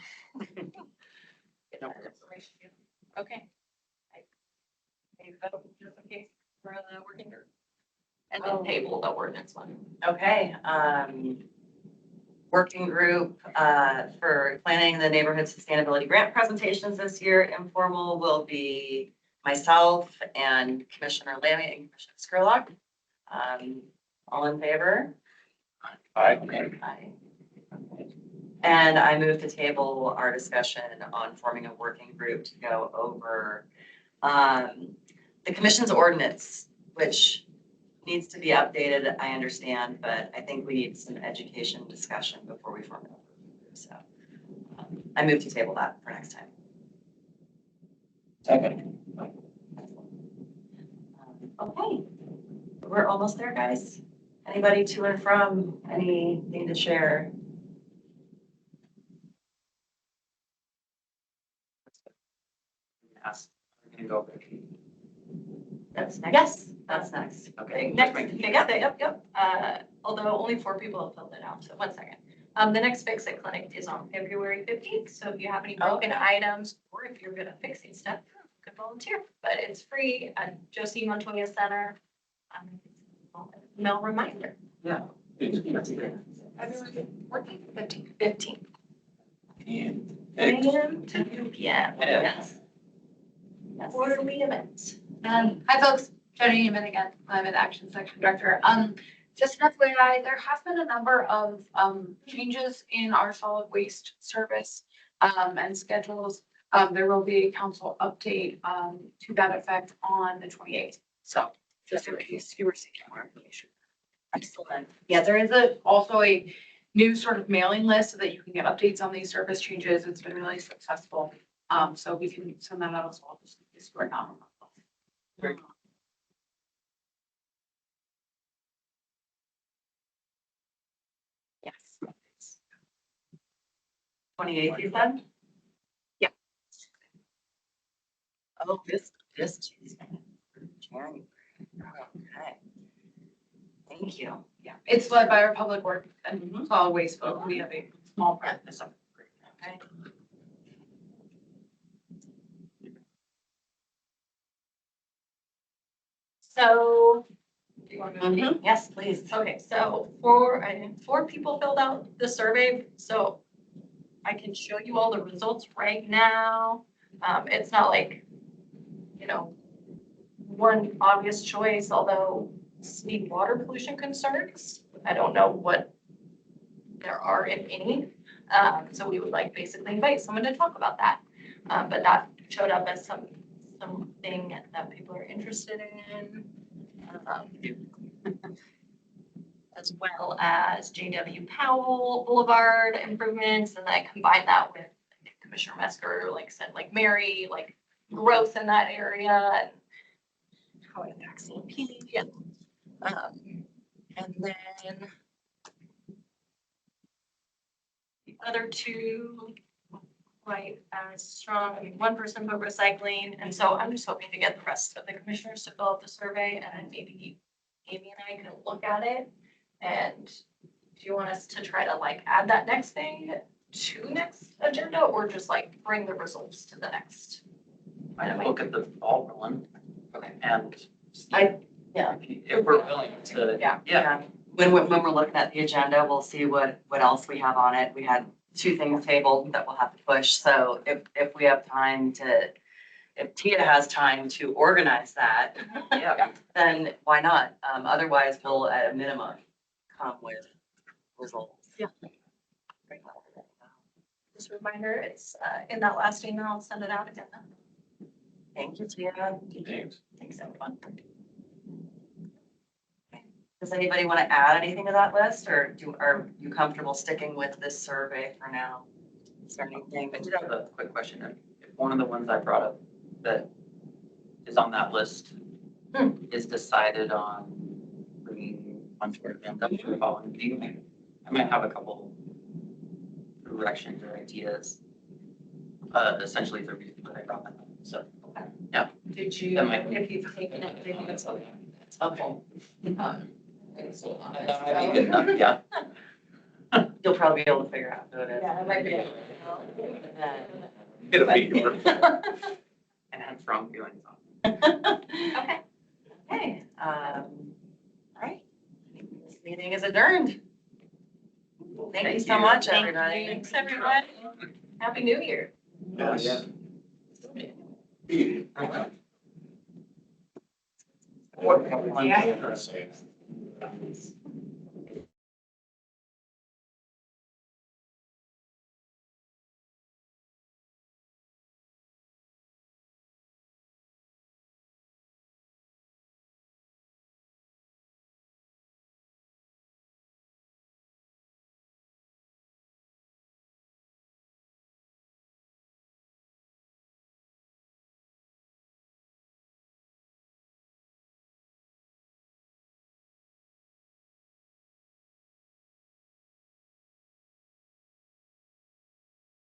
Speaker 8: Get that information. Okay. I vote just in case for the working group. And then table the ordinance one.
Speaker 7: Okay, working group, for planning the neighborhood sustainability grant presentations this year, informal will be myself and Commissioner Lammy and Commissioner Skurlock. All in favor?
Speaker 3: Aye.
Speaker 7: Aye. And I move to table our discussion on forming a working group to go over, the commission's ordinance, which needs to be updated, I understand, but I think we need some education discussion before we form it. So I move to table that for next time.
Speaker 11: Second.
Speaker 7: Okay, we're almost there, guys. Anybody to and from, anything to share?
Speaker 6: Ask, we're gonna go.
Speaker 7: That's next. Yes, that's next.
Speaker 6: Okay.
Speaker 8: Next, yep. Although only 4 people have filled it out, so 1 second. The next Fix It Clinic is on February 15th, so if you have any broken items, or if you're good at fixing stuff, you could volunteer, but it's free at Josie Montoya Center. No reminder.
Speaker 11: Yeah.
Speaker 8: February 14th, 15th.
Speaker 11: And.
Speaker 8: And 2 p.m.
Speaker 11: Yeah.
Speaker 8: Yes. Board Emmett.
Speaker 1: Hi folks, Jenny Neiman again, Climate Action Section Director. Just an FYI, there have been a number of changes in our solid waste service and schedules. There will be a council update to that effect on the 28th. So just in case you were seeking more information.
Speaker 2: Excellent.
Speaker 1: Yeah, there is also a new sort of mailing list so that you can get updates on these service changes. It's been really successful. So we can send that out as well, just in case you are not.
Speaker 6: Great.
Speaker 2: Yes. 28th, you said?
Speaker 1: Yeah.
Speaker 2: Oh, this Tuesday. January. Okay. Thank you.
Speaker 1: Yeah, it's led by our public work and
Speaker 2: Mhm.
Speaker 1: solid waste folk. We have a small practice of.
Speaker 2: Okay.
Speaker 8: So, do you want to move?
Speaker 2: Yes, please.
Speaker 8: Okay, so four people filled out the survey, so I can show you all the results right now. It's not like, you know, one obvious choice, although speed water pollution concerns, I don't know what there are, if any. So we would like basically invite someone to talk about that. But that showed up as something that people are interested in. As well as J.W. Powell Boulevard improvements, and I combine that with Commissioner Mesker, like said, like Mary, like growth in that area and how it impacts CP. And then the other two, quite as strong, I mean, 1% vote recycling. And so I'm just hoping to get the rest of the commissioners to fill out the survey, and then maybe Amy and I can look at it. And do you want us to try to like add that next thing to next agenda, or just like bring the results to the next?
Speaker 6: I look at the ball rolling
Speaker 8: Okay.
Speaker 6: and.
Speaker 2: Yeah.
Speaker 6: If we're willing to.
Speaker 8: Yeah.
Speaker 2: When we're looking at the agenda, we'll see what else we have on it. We had 2 things tabled that we'll have to push. So if we have time if Tia has time to organize that,
Speaker 6: Yeah.
Speaker 2: then why not? Otherwise, we'll at a minimum come with results.
Speaker 8: Yeah. Just a reminder, it's in that last email, I'll send it out again.
Speaker 2: Thank you, Tia.
Speaker 6: Thanks.
Speaker 8: Thanks, everyone.
Speaker 2: Does anybody want to add anything to that list, or are you comfortable sticking with this survey for now? Is there anything?
Speaker 6: I did have a quick question. If one of the ones I brought up that is on that list is decided on bringing onto our agenda for the following meeting, I might have a couple directions or ideas. Essentially the reason that I brought that up. So,
Speaker 8: Did you,
Speaker 6: That might-
Speaker 8: if you've taken it, maybe that's okay.
Speaker 2: Okay.
Speaker 6: that might be good enough, yeah.
Speaker 2: You'll probably be able to figure out who it is.
Speaker 8: Yeah, it might be.
Speaker 3: It'll be yours.
Speaker 6: And have strong feelings on it.
Speaker 8: Okay.
Speaker 2: Okay, all right. This meeting is adjourned. Thank you so much, everybody.
Speaker 8: Thanks, everyone. Happy New Year.
Speaker 3: Yes.
Speaker 6: What?
Speaker 8: Yeah.